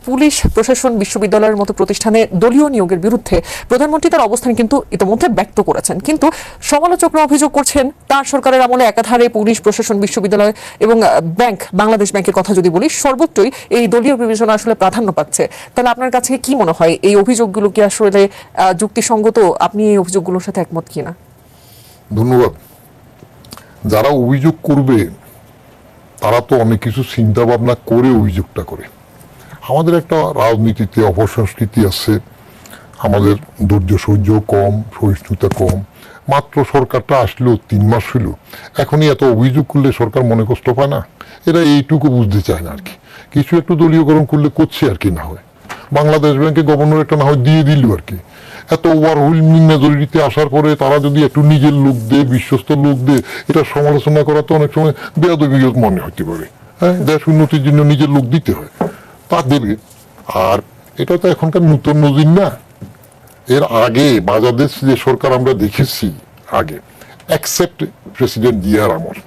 Police প্রশাসন বিশ্ববিদ্যালয়ের মতো প্রতিষ্ঠানে দলীয় নিয়োগের বিরুদ্ধে প্রধানমন্ত্রী তার অবস্থান কিন্তু ইতিমধ্যে ব্যক্ত করেছেন, কিন্তু সমালোচকরা অভিযোগ করছেন তার সরকারের আমলে একাধারে পুলিশ প্রশাসন বিশ্ববিদ্যালয় এবং ব্যাংক, বাংলাদেশ ব্যাংকের কথা যদি বলি, সর্বত্রই এই দলীয় বিবেচনা আসলে প্রাধান্য পাচ্ছে। তাহলে আপনার কাছে কি মনে হয় এই অভিযোগগুলো কি আসলে যুক্তিসঙ্গত? আপনি এই অভিযোগগুলোর সাথে একমত কিনা? ধন্যবাদ। যারা অভিযোগ করবে তারা তো অনেক কিছু চিন্তা ভাবনা করে অভিযোগটা করে। আমাদের একটা রাজনীতিতে অপসংস্কৃতি আছে, আমাদের ধৈর্য সহ্য কম, সহিষ্ণুতা কম। মাত্র সরকারটা আসলো 3 মাস হইল, এখনই এত অভিযোগ করলে সরকার মনে কষ্ট পায় না? এরা এইটুকু বুঝতে চায় না আর কি। কিছু একটু দলীয়করণ করলে করছে আর কি, না হয় বাংলাদেশ ব্যাংকে গভর্নর একটা না হয় দিয়ে দিল আর কি। এত ওভারওয়েলমিং মেজরিটিতে আসার পরে তারা যদি একটু নিজের লোক দেয়, বিশ্বস্ত লোক দেয়, এটা সমালোচনা করা তো অনেক সময় বেয়াদবি মনে হতে পারে। হ্যাঁ, দেশ উন্নতির জন্য নিজের লোক দিতে হয়, তা দেবে। আর এটা তো এখনকার নতুন নজির না। এর আগে বাংলাদেশ যে সরকার আমরা দেখেছি আগে, অ্যাকসেপ্ট প্রেসিডেন্ট জিয়ার আমল,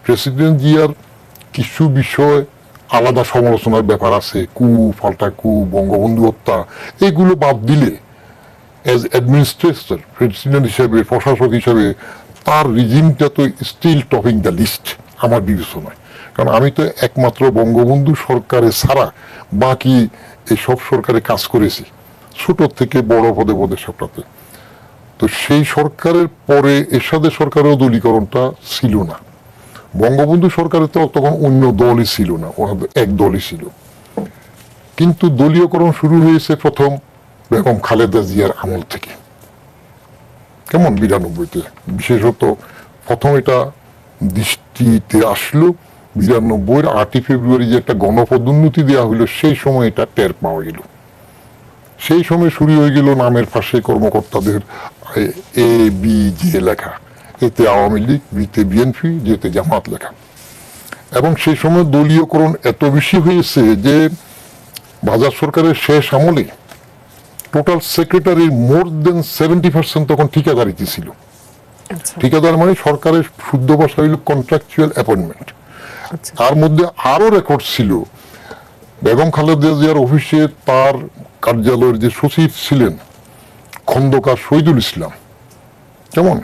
প্রেসিডেন্ট জিয়ার কিছু বিষয় আলাদা সমালোচনার ব্যাপার আছে, পাল্টা বঙ্গবন্ধু হত্যা, এগুলো বাদ দিলে এজ অ্যাডমিনিস্ট্রেটর, প্রেসিডেন্ট হিসেবে, প্রশাসক হিসেবে তার রিজিমটা তো স্টিল টপিং দ্য লিস্ট আমার বিবেচনায়। কারণ আমি তো একমাত্র বঙ্গবন্ধু সরকারে ছাড়া বাকি এই সব সরকারে কাজ করেছি, ছোট থেকে বড় পদে পদে সবটাতে। তো সেই সরকারের পরে এরশাদের সরকারেও দলীয়করণটা ছিল না। বঙ্গবন্ধু সরকারে তো তখন অন্য দলই ছিল না, এক দলই ছিল। কিন্তু দলীয়করণ শুরু হয়েছে প্রথম বেগম খালেদা জিয়ার আমল থেকে, কেমন 92-তে বিশেষত প্রথম এটা দৃষ্টিতে আসলো। 92-এর 8ই ফেব্রুয়ারি যে একটা গণপদোন্নতি দেওয়া হইলো, সেই সময় এটা টের পাওয়া গেল। সেই সময় শুরু হয়ে গেল নামের পাশে কর্মকর্তাদের ABJ লেখা, এতে আওয়ামী লীগ, বিতে বিএনপি, যেতে জামাত লেখা। এবং সেই সময় দলীয়করণ এত বেশি হয়েছে যে বাজার সরকারের শেষ আমলে টোটাল সেক্রেটারির মোর দেন 70% তখন ঠিকাদারিতে ছিল। ঠিকাদার মানে সরকারের শুদ্ধ ভাষা হইল কন্ট্রাকচুয়াল অ্যাপয়েন্টমেন্ট। তার মধ্যে আরো রেকর্ড ছিল বেগম খালেদা জিয়ার অফিসে তার কার্যালয়ের যে সচিব ছিলেন খন্দকার শহীদুল ইসলাম, কেমন,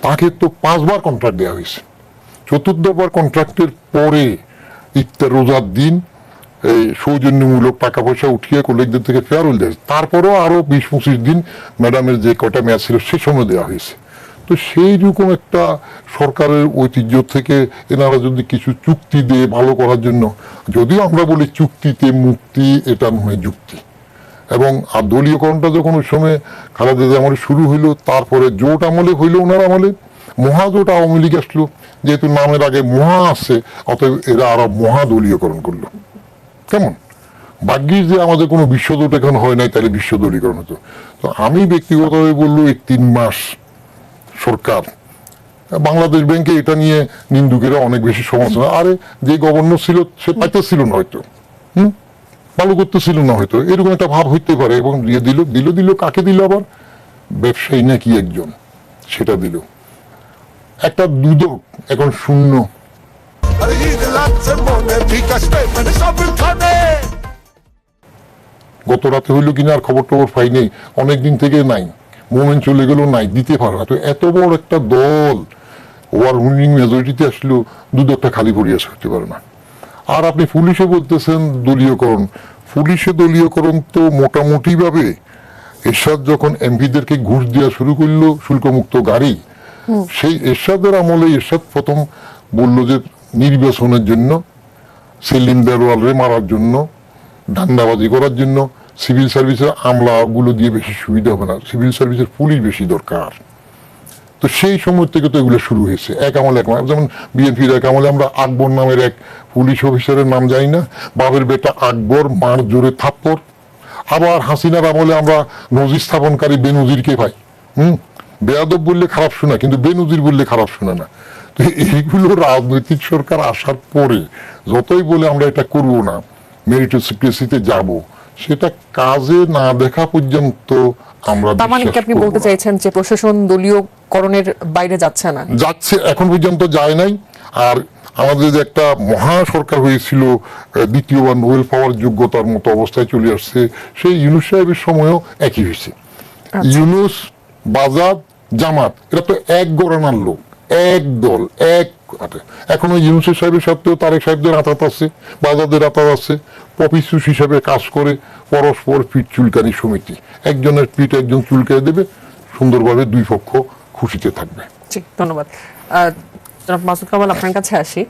তাকে তো 5 বার কন্ট্রাক্ট দেওয়া হয়েছে। 4বার কন্ট্রাক্টের পরে ইফতার রোজার দিন এই সৌজন্যমূলক টাকা পয়সা উঠিয়ে কলিগদের থেকে ফেয়ারওয়েল দেয়। তারপরেও আরো 20-25 দিন ম্যাডামের যে কটা মেয়াদ ছিল সে সময় দেওয়া হয়েছে। তো সেই রকম একটা সরকারের ঐতিহ্য থেকে এনারা যদি কিছু চুক্তি দিয়ে ভালো করার জন্য, যদিও আমরা বলি চুক্তিতে মুক্তি, এটা নয় যুক্তি। এবং আর দলীয়করণটা যখন ওই সময় খালেদা জিয়া আমলে শুরু হইলো, তারপরে জোট আমলে হইলো, ওনার আমলে মহাজোট আওয়ামী লীগ আসলো, যেহেতু নামের আগে মহা আছে অতএব এরা আরো মহাদলীয়করণ করলো। কেমন ভাগ্যিস যে আমাদের কোনো বিশ্বজোট এখন হয় নাই, তাহলে বিশ্ব দলীয়করণ হতো। তো আমি ব্যক্তিগতভাবে বলবো এই 3 মাস সরকার বাংলাদেশ ব্যাংকে এটা নিয়ে নিন্দুকেরা অনেক বেশি সমালোচনা, আরে যে গভর্নর ছিল সে পাইতেছিল না হয়তো, ভালো করতেছিল না হয়তো, এরকম একটা ভাব হইতে পারে। এবং দিয়ে দিল কাকে দিল? আবার ব্যবসায়ী নাকি একজন, সেটা দিল। একটা দুদক এখন শূন্য। গত রাতে হইলো কিনা আর খবর টবর পাই নেই, অনেকদিন থেকে নাই, মোমেন্ট চলে গেল, নাই, দিতে পারে না। তো এত বড় একটা দল ওভারওয়েলমিং মেজরিটিতে আসলো, দুদকটা খালি পড়িয়া হতে পারে না। আর আপনি পুলিশে বলতেছেন দলীয়করণ, পুলিশে দলীয়করণ তো মোটামুটি ভাবে এরশাদ যখন এমপিদেরকে ঘুষ দেওয়া শুরু করলো, শুল্কমুক্ত গাড়ি, সেই এরশাদের আমলে এরশাদ প্রথম বললো যে নির্বাচনের জন্য, সেলিম দেওয়ালরে মারার জন্য, ধান্দাবাজি করার জন্য সিভিল সার্ভিসের আমলাগুলো দিয়ে বেশি সুবিধা হবে না, সিভিল সার্ভিসের পুলিশ বেশি দরকার। তো সেই সময় থেকে তো এগুলো শুরু হয়েছে এক আমলে। যেমন বিএনপির এক আমলে আমরা আকবর নামের এক পুলিশ অফিসারের নাম জানি না, বাবের বেটা আকবর, মার জোরে থাপ্পড়। আবার হাসিনার আমলে আমরা নজির স্থাপনকারী বেনজিরকে পাই। বেয়াদব বললে খারাপ শোনা, কিন্তু বেনজির বললে খারাপ শোনা না। তো এইগুলো রাজনৈতিক সরকার আসার পরে যতই বলে আমরা এটা করবো না, মেরিটোক্রেসিতে যাব, সেটা কাজে না দেখা পর্যন্ত আমরা তার মানে কি আপনি বলতে চাইছেন যে প্রশাসন দলীয়করণের বাইরে যাচ্ছে না? যাচ্ছে, এখন পর্যন্ত যায় নাই। আর আমাদের যে একটা মহা সরকার হয়েছিল, দ্বিতীয়বার নোবেল পাওয়ার যোগ্যতার মতো অবস্থায় চলে আসছে, সেই ইউনূস সাহেবের সময়ও একই হয়েছে। ইউনূস, বাজাদ, জামাত, এরা তো এক গড়ানার লোক, এক দল, এক এখনো ইউনূস সাহেবের সাথেও তারেক সাহেবদের আতাত আছে, বাজাদের আতাত আছে, পপিসুস হিসাবে কাজ করে পরস্পর পিঠ চুলকানি সমিতি, একজনের পিঠ একজন চুলকানি দেবে, সুন্দরভাবে দুই পক্ষ খুশিতে থাকবে। জি, ধন্যবাদ। জনাব মাসুদ কামাল, আপনার কাছে আসি।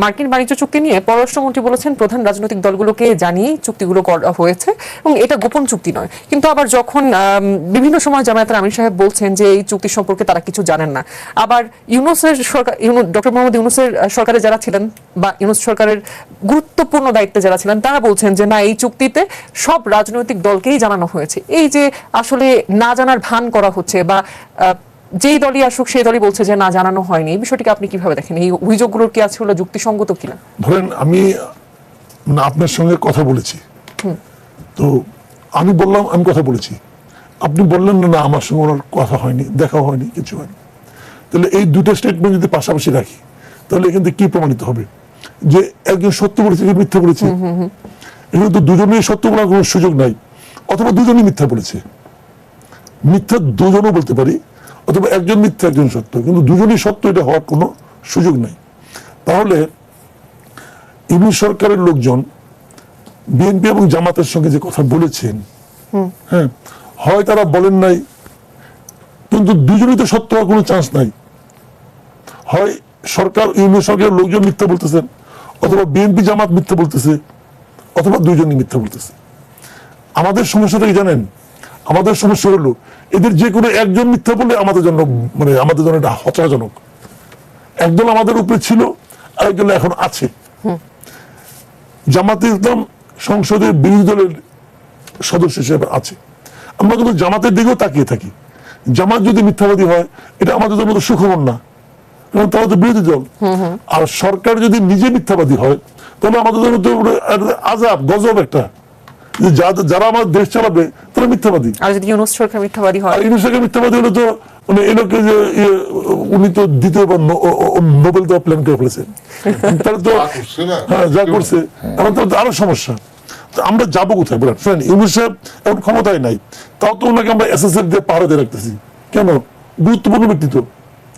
মার্কিন বাণিজ্য চুক্তি নিয়ে পররাষ্ট্রমন্ত্রী বলেছেন প্রধান রাজনৈতিক দলগুলোকে জানিয়ে চুক্তিগুলো করা হয়েছে এবং এটা গোপন চুক্তি নয়। কিন্তু আবার যখন বিভিন্ন সময় জামায়াতের আমির সাহেব বলছেন যে এই চুক্তি সম্পর্কে তারা কিছু জানেন না, আবার ইউনূসের সরকার, ডক্টর মোহাম্মদ ইউনূসের সরকারে যারা ছিলেন বা ইউনূস সরকারের গুরুত্বপূর্ণ দায়িত্বে যারা ছিলেন তারা বলছেন যে না, এই চুক্তিতে সব রাজনৈতিক দলকেই জানানো হয়েছে। এই যে আসলে না জানার ভান করা হচ্ছে বা যেই দলই আসুক সেই দলই বলছে যে না, জানানো হয়নি, এই বিষয়টিকে আপনি কিভাবে দেখেন? এই অভিযোগগুলোর কি আসলে যুক্তিসঙ্গত কিনা? ধরেন আমি আপনার সঙ্গে কথা বলেছি, তো আমি বললাম আমি কথা বলেছি, আপনি বললেন না আমার সঙ্গে ওনার কথা হয়নি, দেখা হয়নি, কিছু হয়নি। তাহলে এই দুটো স্টেটমেন্ট যদি পাশাপাশি রাখি তাহলে এখান থেকে কি প্রমাণিত হবে? যে একজন সত্য বলেছে, যে মিথ্যা বলেছে। এখানে তো দুজনেই সত্য বলার কোনো সুযোগ নাই, অথবা দুজনই মিথ্যা বলেছে। মিথ্যা দুজনও বলতে পারি, অথবা একজন মিথ্যা একজন সত্য, কিন্তু দুজনই সত্য এটা হওয়ার কোনো সুযোগ নাই। তাহলে ইউনূস সরকারের লোকজন বিএনপি এবং জামাতের সঙ্গে যে কথা বলেছেন, হ্যাঁ, হয় তারা বলেন নাই, কিন্তু দুজনই তো সত্য হওয়ার কোনো চান্স নাই। হয় সরকার, ইউনূস সরকারের লোকজন মিথ্যা বলতেছেন, অথবা বিএনপি জামাত মিথ্যা বলতেছে, অথবা দুইজনই মিথ্যা বলতেছে। আমাদের সমস্যাটা কি জানেন? আমাদের সমস্যা হলো এদের যে কোনো একজন মিথ্যা বলে আমাদের জন্য, মানে আমাদের জন্য এটা হতাশাজনক। একদল আমাদের উপরে ছিল, আরেকজন এখন আছে। জামাতে ইসলাম সংসদের বিরোধী দলের সদস্য হিসেবে আছে। আমরা কিন্তু জামাতের দিকেও তাকিয়ে থাকি। জামাত যদি মিথ্যাবাদী হয় এটা আমাদের জন্য তো সুখবর না, কারণ তারা তো বিরোধী দল। আর সরকার যদি নিজে মিথ্যাবাদী হয় তাহলে আমাদের জন্য তো আযাব, গজব একটা, যে যারা আমাদের দেশ চালাবে তারা মিথ্যাবাদী। আর যদি ইউনূস সরকার মিথ্যাবাদী হয়, ইউনূস সরকার মিথ্যাবাদী হলে তো মানে এই লোককে যে উনি তো দ্বিতীয়বার নোবেল দেওয়া প্ল্যান করে ফেলেছেন, তারা তো হ্যাঁ যা করছে, এখন তো আরো সমস্যা। আমরা যাবো কোথায় বলেন? শোনেন, ইউনূস সাহেব এখন ক্ষমতায় নাই, তাও তো ওনাকে আমরা এসএসএফ দিয়ে পাহাড়ে দিয়ে রাখতেছি কেন? গুরুত্বপূর্ণ ব্যক্তি তো,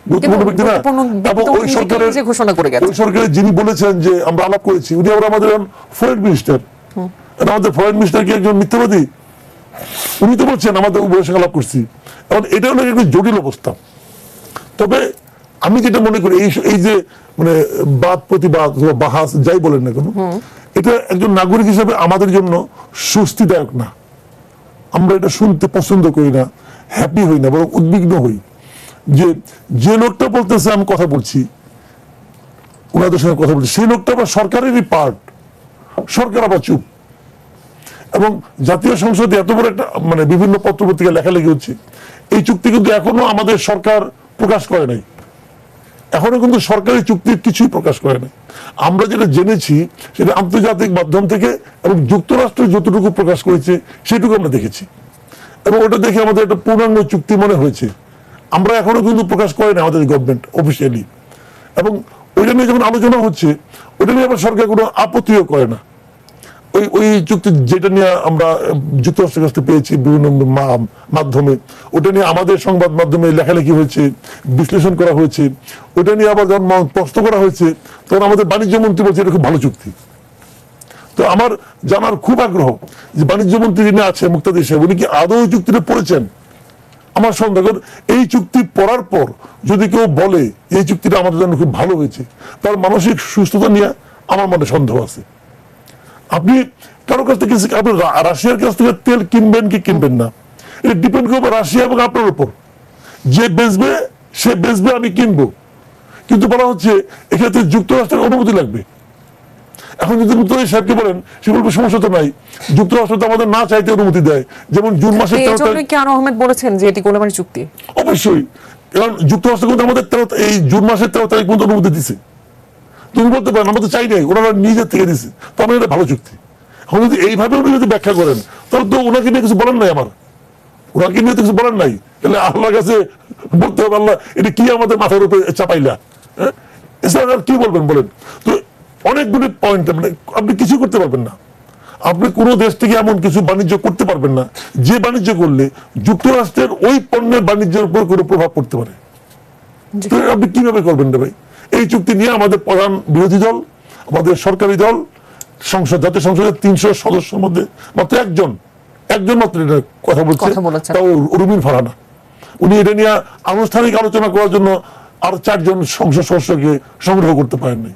গুরুত্বপূর্ণ ব্যক্তি না। এবং ওই সরকারের যিনি বলেছেন যে আমরা আলাপ করেছি, উনি আবার আমাদের ফরেন মিনিস্টার। আমাদের ফরেন মিনিস্টার কি একজন মিথ্যাবাদী? উনি তো বলছেন আমাদের উভয়ের সঙ্গে আলাপ করছি। এখন এটা হলো একটা জটিল অবস্থা। তবে আমি যেটা মনে করি, এই যে মানে বাদ প্রতিবাদ, বাহাস যাই বলেন না কেন, এটা একজন নাগরিক হিসেবে আমাদের জন্য স্বস্তিদায়ক না। আমরা এটা শুনতে পছন্দ করি না, হ্যাপি হই না, বরং উদ্বিগ্ন হই যে লোকটা বলতেছে আমি কথা বলছি, ওনাদের সঙ্গে কথা বলছি, সেই লোকটা আবার সরকারেরই পার্ট, সরকার আবার চুপ। এবং জাতীয় সংসদে এত বড় একটা মানে বিভিন্ন পত্রপত্রিকা লেখালেখি হচ্ছে, এই চুক্তি কিন্তু এখনো আমাদের সরকার প্রকাশ করে নাই। এখনো কিন্তু সরকারি চুক্তির কিছুই প্রকাশ করে নাই। আমরা যেটা জেনেছি সেটা আন্তর্জাতিক মাধ্যম থেকে এবং যুক্তরাষ্ট্র যতটুকু প্রকাশ করেছে সেটুকু আমরা দেখেছি, এবং ওটা দেখে আমাদের একটা পূর্ণাঙ্গ চুক্তি মনে হয়েছে। আমরা এখনো কিন্তু প্রকাশ করে না আমাদের গভর্নমেন্ট অফিসিয়ালি, এবং ওইটা নিয়ে যখন আলোচনা হচ্ছে ওইটা নিয়ে আবার সরকার কোনো আপত্তিও করে না। ওই চুক্তি যেটা নিয়ে আমরা যুক্তরাষ্ট্রের কাছ থেকে পেয়েছি বিভিন্ন মাধ্যমে, ওটা নিয়ে আমাদের সংবাদ মাধ্যমে লেখালেখি হয়েছে, বিশ্লেষণ করা হয়েছে। ওটা নিয়ে আবার যখন প্রশ্ন করা হয়েছে তখন আমাদের বাণিজ্য মন্ত্রী বলছে এটা খুব ভালো চুক্তি। তো আমার জানার খুব আগ্রহ যে বাণিজ্য মন্ত্রী যিনি আছে মুক্তাদির সাহেব, উনি কি আদৌ এই চুক্তিটা পড়েছেন? আমার সন্দেহ, এই চুক্তি পড়ার পর যদি কেউ বলে এই চুক্তিটা আমাদের জন্য খুব ভালো হয়েছে, তার মানসিক সুস্থতা নিয়ে আমার মনে সন্দেহ আছে। আপনি কারো কাছ থেকে, আপনি রাশিয়ার কাছ থেকে তেল কিনবেন কি কিনবেন না, এটা ডিপেন্ড করবে রাশিয়া এবং আপনার উপর। যে বেচবে সে বেচবে, আমি কিনবো, কিন্তু বলা হচ্ছে এক্ষেত্রে যুক্তরাষ্ট্রের অনুমতি লাগবে। এখন যদি মুক্তাদির সাহেবকে বলেন, সে বলবে সমস্যা তো নাই, যুক্তরাষ্ট্র তো আমাদের না চাইতে অনুমতি দেয়। যেমন জুন মাসের 13 তারিখ আনোয়ার আহমেদ বলেছেন যে এটি গোলাবারি চুক্তি। অবশ্যই, কারণ যুক্তরাষ্ট্র কিন্তু আমাদের এই জুন মাসের 13 তারিখ পর্যন্ত অনুমতি দিছে। তুমি বলতে পারেন আমরা তো চাই নাই, ওনারা নিজের থেকে দিচ্ছে, তো আমার এটা ভালো চুক্তি। এখন যদি এইভাবে উনি যদি ব্যাখ্যা করেন তাহলে তো ওনাকে নিয়ে কিছু বলার নাই, আমার ওনাকে নিয়ে তো কিছু বলার নাই। তাহলে আল্লাহর কাছে বলতে হবে, আল্লাহ এটা কি আমাদের মাথার উপরে চাপাইলা? এছাড়া আর কি বলবেন বলেন? তো অনেকগুলি পয়েন্ট, মানে আপনি কিছু করতে পারবেন না। আপনি কোনো দেশ থেকে এমন কিছু বাণিজ্য করতে পারবেন না যে বাণিজ্য করলে যুক্তরাষ্ট্রের ওই পণ্যের বাণিজ্যের উপর কোনো প্রভাব পড়তে পারে। তো আপনি কিভাবে করবেন না ভাই? এই চুক্তি নিয়ে আমাদের প্রধান বিরোধী দল, আমাদের সরকারি দল, সংসদ, জাতীয় সংসদের 300 সদস্যের মধ্যে মাত্র একজন মাত্র এটা কথা বলেছেন। তাও রুমিন ফারহানা। উনি এটা নিয়ে আনুষ্ঠানিক আলোচনা করার জন্য আর 4 জন সংসদ সদস্যকে সংগ্রহ করতে পারেননি,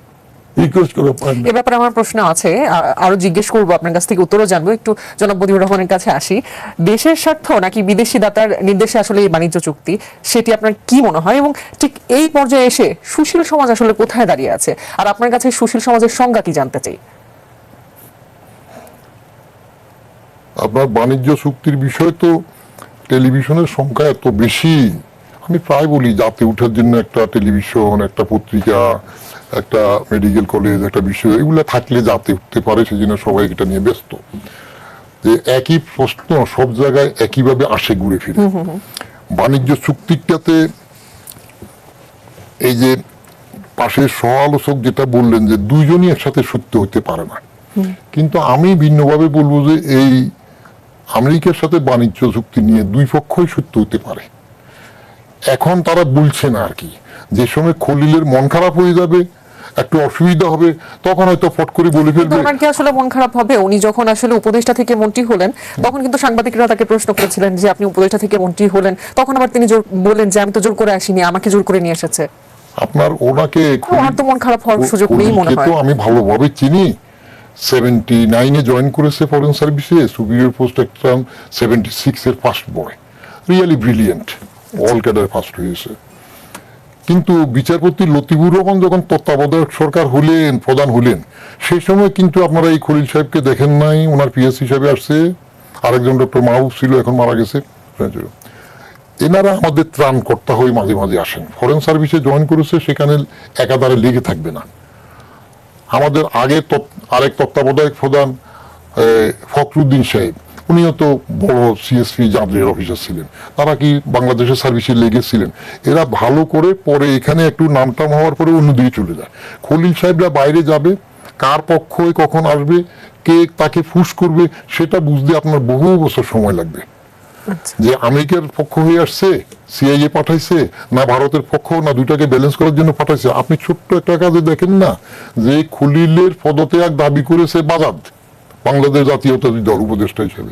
রিকোয়েস্ট করে পারেন। এ ব্যাপারে আমার প্রশ্ন আছে, আরো জিজ্ঞেস করবো, আপনার কাছ থেকে উত্তরও জানবো। একটু জনাব মতিউর রহমানের কাছে আসি। দেশের স্বার্থ নাকি বিদেশি দাতার নির্দেশে আসলে এই বাণিজ্য চুক্তি, সেটি আপনার কি মনে হয়? এবং ঠিক এই পর্যায়ে এসে সুশীল সমাজ আসলে কোথায় দাঁড়িয়ে আছে? আর আপনার কাছে সুশীল সমাজের সংজ্ঞা কি জানতে চাই। আপনার বাণিজ্য চুক্তির বিষয় তো টেলিভিশনের সংখ্যা এত বেশি, আমি প্রায় বলি জাতি উঠার জন্য একটা টেলিভিশন, একটা পত্রিকা, একটা মেডিকেল কলেজ, একটা বিষয়, এগুলো থাকলে জাতি উঠতে পারে, সেজন্য সবাই এটা নিয়ে ব্যস্ত। যে একই প্রশ্ন সব জায়গায় একইভাবে আসে ঘুরে ফিরে। বাণিজ্য চুক্তিটাতে এই যে পাশের সহ-আলোচক যেটা বললেন যে দুইজনই একসাথে সত্য হতে পারে না, কিন্তু আমি ভিন্নভাবে বলবো যে এই আমেরিকার সাথে বাণিজ্য চুক্তি নিয়ে দুই পক্ষই সত্য হতে পারে। এখন তারা বলছে না আর কি, যে সময় খলিলের মন খারাপ হয়ে যাবে, একটু অসুবিধা হবে, তখন হয়তো ফট করে বলে ফেলবে। ওনার কি আসলে মন খারাপ হবে? উনি যখন আসলে উপদেষ্টা থেকে মন্ত্রী হলেন, তখন কিন্তু সাংবাদিকরা তাকে প্রশ্ন করেছিলেন যে আপনি উপদেষ্টা থেকে মন্ত্রী হলেন, তখন আবার তিনি বলেন যে আমি তো জোর করে আসিনি, আমাকে জোর করে নিয়ে এসেছে। আপনার ওনাকে ওনার তো মন খারাপ হওয়ার সুযোগ নেই মনে হয়। তো আমি ভালোভাবে চিনি, 79-এ জয়েন করেছে ফরেন সার্ভিসে, সুপিরিয়র পোস্ট এক্সাম 76-এর first boy, really brilliant, all cadre first হয়েছে। কিন্তু বিচারপতি লতিফুর রহমান যখন তত্ত্বাবধায়ক সরকার হলেন, প্রধান হলেন, সেই সময় কিন্তু আপনারা এই খলিল সাহেবকে দেখেন নাই, ওনার পিএস হিসাবে আসছে, আরেকজন ডক্টর মাহবুব ছিল, এখন মারা গেছে। এনারা আমাদের ত্রাণকর্তা হয়ে মাঝে মাঝে আসেন, ফরেন সার্ভিসে জয়েন করেছে, সেখানে একাধারে লেগে থাকবে না। আমাদের আগে আরেক তত্ত্বাবধায়ক প্রধান ফখরুদ্দিন সাহেব, উনিও তো বড় সিএসপি জাদরের অফিসার ছিলেন, তারা কি বাংলাদেশের সার্ভিসে লেগেছিলেন। এরা ভালো করে পরে এখানে একটু নামটাম হওয়ার পরে অন্যদিকে চলে যায়। খলিল সাহেবরা বাইরে যাবে, কার পক্ষ হয়ে কখন আসবে, কে তাকে ফুস করবে, সেটা বুঝতে আপনার বহু বছর সময় লাগবে। যে আমেরিকার পক্ষ হয়ে আসছে, সিআইএ পাঠাইছে, না ভারতের পক্ষ, না দুইটাকে ব্যালেন্স করার জন্য পাঠাইছে। আপনি ছোট্ট একটা কাজে দেখেন না, যে খলিলের পদত্যাগ দাবি করেছে বাজাদ, বাংলাদেশ জাতীয়তাবাদী দল উপদেষ্টা হিসেবে,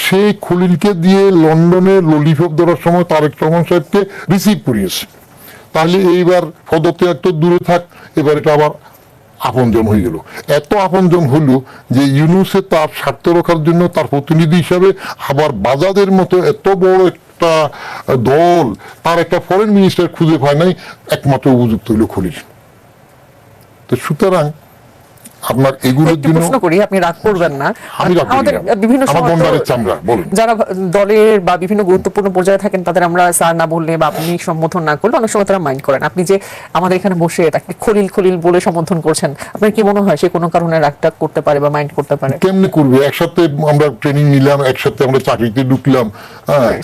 সেই খলিলকে দিয়ে লন্ডনে ললিপপ ধরার সময় তারেক রহমান সাহেবকে রিসিভ করিয়েছে। তাহলে এইবার পদত্যাগ তো দূরে থাক, এবার এটা আবার আপনজন হয়ে গেল। এত আপনজন হলো যে ইউনূসে তার স্বার্থ রক্ষার জন্য তার প্রতিনিধি হিসাবে আবার বাজাদের মতো এত বড় একটা দল, তার একটা ফরেন মিনিস্টার খুঁজে পায় নাই, একমাত্র উপযুক্ত হইল খলিল। তো সুতরাং আপনার এগুলোর জন্য প্রশ্ন করি, আপনি রাগ করবেন না, আমি রাগ করি আমাদের না। বিভিন্ন আমার সময় গন্ডারের চামড়া, বলুন। যারা দলের বা বিভিন্ন গুরুত্বপূর্ণ পর্যায়ে থাকেন, তাদের আমরা স্যার না বললে বা আপনি সম্বোধন না করলে অনেক সময় তারা মাইন্ড করেন। আপনি যে আমাদের এখানে বসে তাকে খলিল খলিল বলে সম্বোধন করছেন, আপনার কি মনে হয় সে কোনো কারণে রাগটাগ করতে পারে বা মাইন্ড করতে পারে? কেমনে করবে? একসাথে আমরা ট্রেনিং নিলাম, একসাথে আমরা চাকরিতে ঢুকলাম,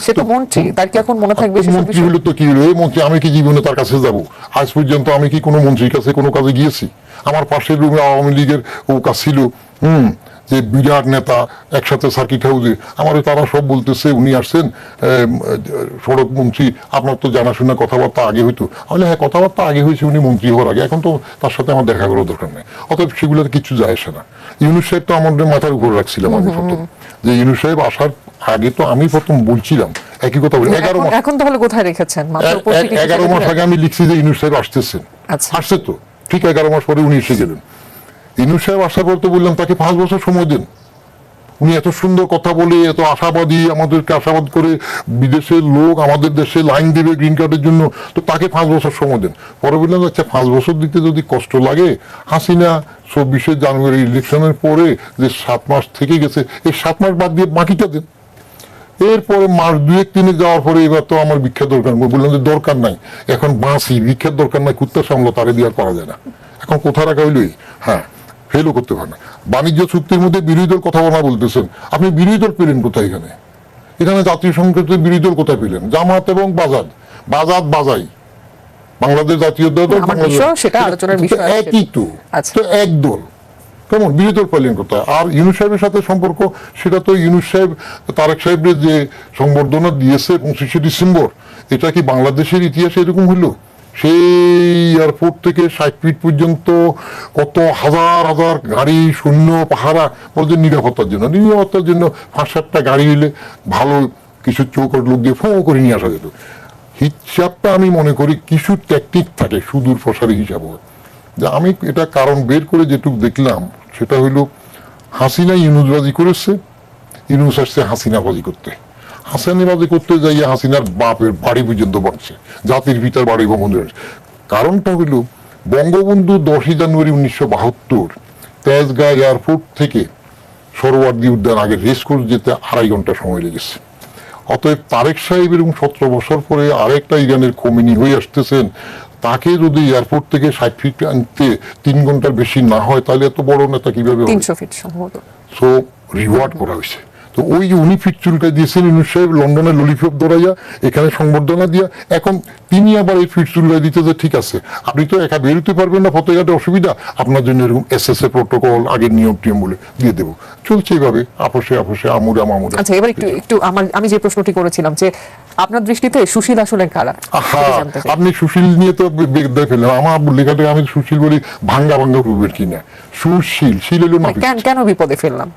সে তো মন্ত্রী, তার কি এখন মনে থাকবে? মন্ত্রী হলো তো কি হলো, এই মন্ত্রী, আমি কি জীবনে তার কাছে যাব? আজ পর্যন্ত আমি কি কোনো মন্ত্রীর কাছে কোনো কাজে গিয়েছি? আমার পাশের রুমে আওয়ামী লীগের ওকা ছিল, যে বিরাট নেতা, একসাথে সার্কিট হাউসে, আমার তারা সব বলতেছে উনি আসছেন সড়ক মন্ত্রী, আপনার তো জানাশোনা কথাবার্তা আগে হইতো। আমি হ্যাঁ, কথাবার্তা আগে হয়েছে উনি মন্ত্রী হওয়ার আগে, এখন তো তার সাথে আমার দেখা করার দরকার নেই, অতএব সেগুলোর কিছু যায় আসে না। ইউনূস সাহেব তো আমাদের মাথার উপর রাখছিলাম আমি প্রথম, যে ইউনূস সাহেব আসার আগে তো আমি প্রথম বলছিলাম একই কথা বলি। 11 মাস এখন তাহলে কোথায় রেখেছেন? 11 মাস আগে আমি লিখছি যে ইউনূস সাহেব আসতেছেন, আসছে তো, ঠিক 11 মাস পরে উনি এসে গেলেন। ইউনূস সাহেব আসার পর তো বললাম তাকে 5 বছর সময় দেন, উনি এত সুন্দর কথা বলে, এত আশাবাদী, আমাদেরকে আশাবাদ করে, বিদেশের লোক আমাদের দেশে লাইন দেবে গ্রিন কার্ডের জন্য, তো তাকে 5 বছর সময় দেন। পরে বললাম আচ্ছা 5 বছর দিতে যদি কষ্ট লাগে, হাসিনা 24শে জানুয়ারি ইলেকশনের পরে যে 7 মাস থেকে গেছে, এই 7 মাস বাদ দিয়ে বাকিটা দেন। এরপরে মাস 2-3 যাওয়ার পরে এবার তো আমার ভিক্ষা দরকার, বললাম যে দরকার নাই, এখন বাঁচি, ভিক্ষার দরকার নাই, কুত্তা সামলো, তারে দিয়ে আর করা যায় না, এখন কোথায় রাখা হইলই, হ্যাঁ ফেলও করতে পারে না। বাণিজ্য চুক্তির মধ্যে বিরোধী দল কথা বলা বলতেছেন, আপনি বিরোধী দল পেলেন কোথায়? এখানে এখানে জাতীয় সংসদের বিরোধী দল কোথায় পেলেন? জামাত এবং বাজাদ, বাজাই বাংলাদেশ জাতীয়তাবাদী দল, আমার বাংলাদেশ বিষয়, সেটা আলোচনার বিষয় আছে। একই তো। আচ্ছা। তো এক দল, কেমন বিরোধী দল পাইলেন কোথায়? আর ইউনূস সাহেবের সাথে সম্পর্ক, সেটা তো ইউনূস সাহেব তারেক সাহেবের যে সংবর্ধনা দিয়েছে 25শে ডিসেম্বর, এটা কি বাংলাদেশের ইতিহাসে এরকম হলো? সেই এয়ারপোর্ট থেকে 60 ফিট পর্যন্ত কত হাজার হাজার গাড়ি, সৈন্য, পাহারা, ওদের নিরাপত্তার জন্য 5-7টা গাড়ি হইলে ভালো কিছু চৌকট লোক দিয়ে ফোঁ করে নিয়ে আসা যেত। হিসাবটা আমি মনে করি কিছু ট্যাকটিক থাকে, সুদূর প্রসারী হিসাবও। যে আমি এটা কারণ বের করে যেটুকু দেখলাম, সেটা হইল হাসিনা ইউনূসবাজি করেছে, ইউনূস আসছে হাসিনাবাজি করতে। হাসিনাবাজি করতে যাইয়া হাসিনার বাপের বাড়ি পর্যন্ত বাড়ছে, জাতির পিতার বাড়ি বঙ্গবন্ধু। কারণটা হইল বঙ্গবন্ধু 10ই জানুয়ারি 1972 তেজগাঁ এয়ারপোর্ট থেকে সরোয়ার্দী উদ্যান আগে রেসকোর্স যেতে 2.5 ঘন্টা সময় লেগেছে। অতএব তারেক সাহেব এবং 17 বছর পরে আরেকটা ইরানের খোমেনি হয়ে আসতেছেন, তাকে যদি এয়ারপোর্ট থেকে 60 ফিট আনতে 3 ঘন্টার বেশি না হয়, তাহলে এত বড় নেতা কিভাবে হবে? 300 ফিট সম্ভবত। সো রিওয়ার্ড করা হয়েছে। তো ওই যে উনি ফিট চুলটা দিয়েছেন ইউনূস সাহেব, লন্ডনে ললিপপ দৌড়াইয়া, এখানে সংবর্ধনা দিয়া, এখন তিনি আবার এই ফিট চুলটা দিতে যে ঠিক আছে, আপনি তো একা বেরোতে পারবেন না, ফতেঘাটে অসুবিধা, আপনার জন্য এরকম SSA প্রোটোকল, আগের নিয়ম টিয়ম বলে দিয়ে দেবো। চলছে এইভাবে আপোষে আপোষে, আমুরা মামুরা। আচ্ছা, এবার একটু আমি যে প্রশ্নটি করেছিলাম যে আপনার দৃষ্টিতে সুশীল আসলে কারা? আহা, সেটা জানতে চাই। আপনি সুশীল নিয়ে তো দেখে ফেললেন। আমার লেখাটা আমি সুশীল বলি ভাঙ্গা ভাঙ্গা রূপের কিনা। সুশীল, শীল হইল নাপিত। কেন বিপদে ফেললাম?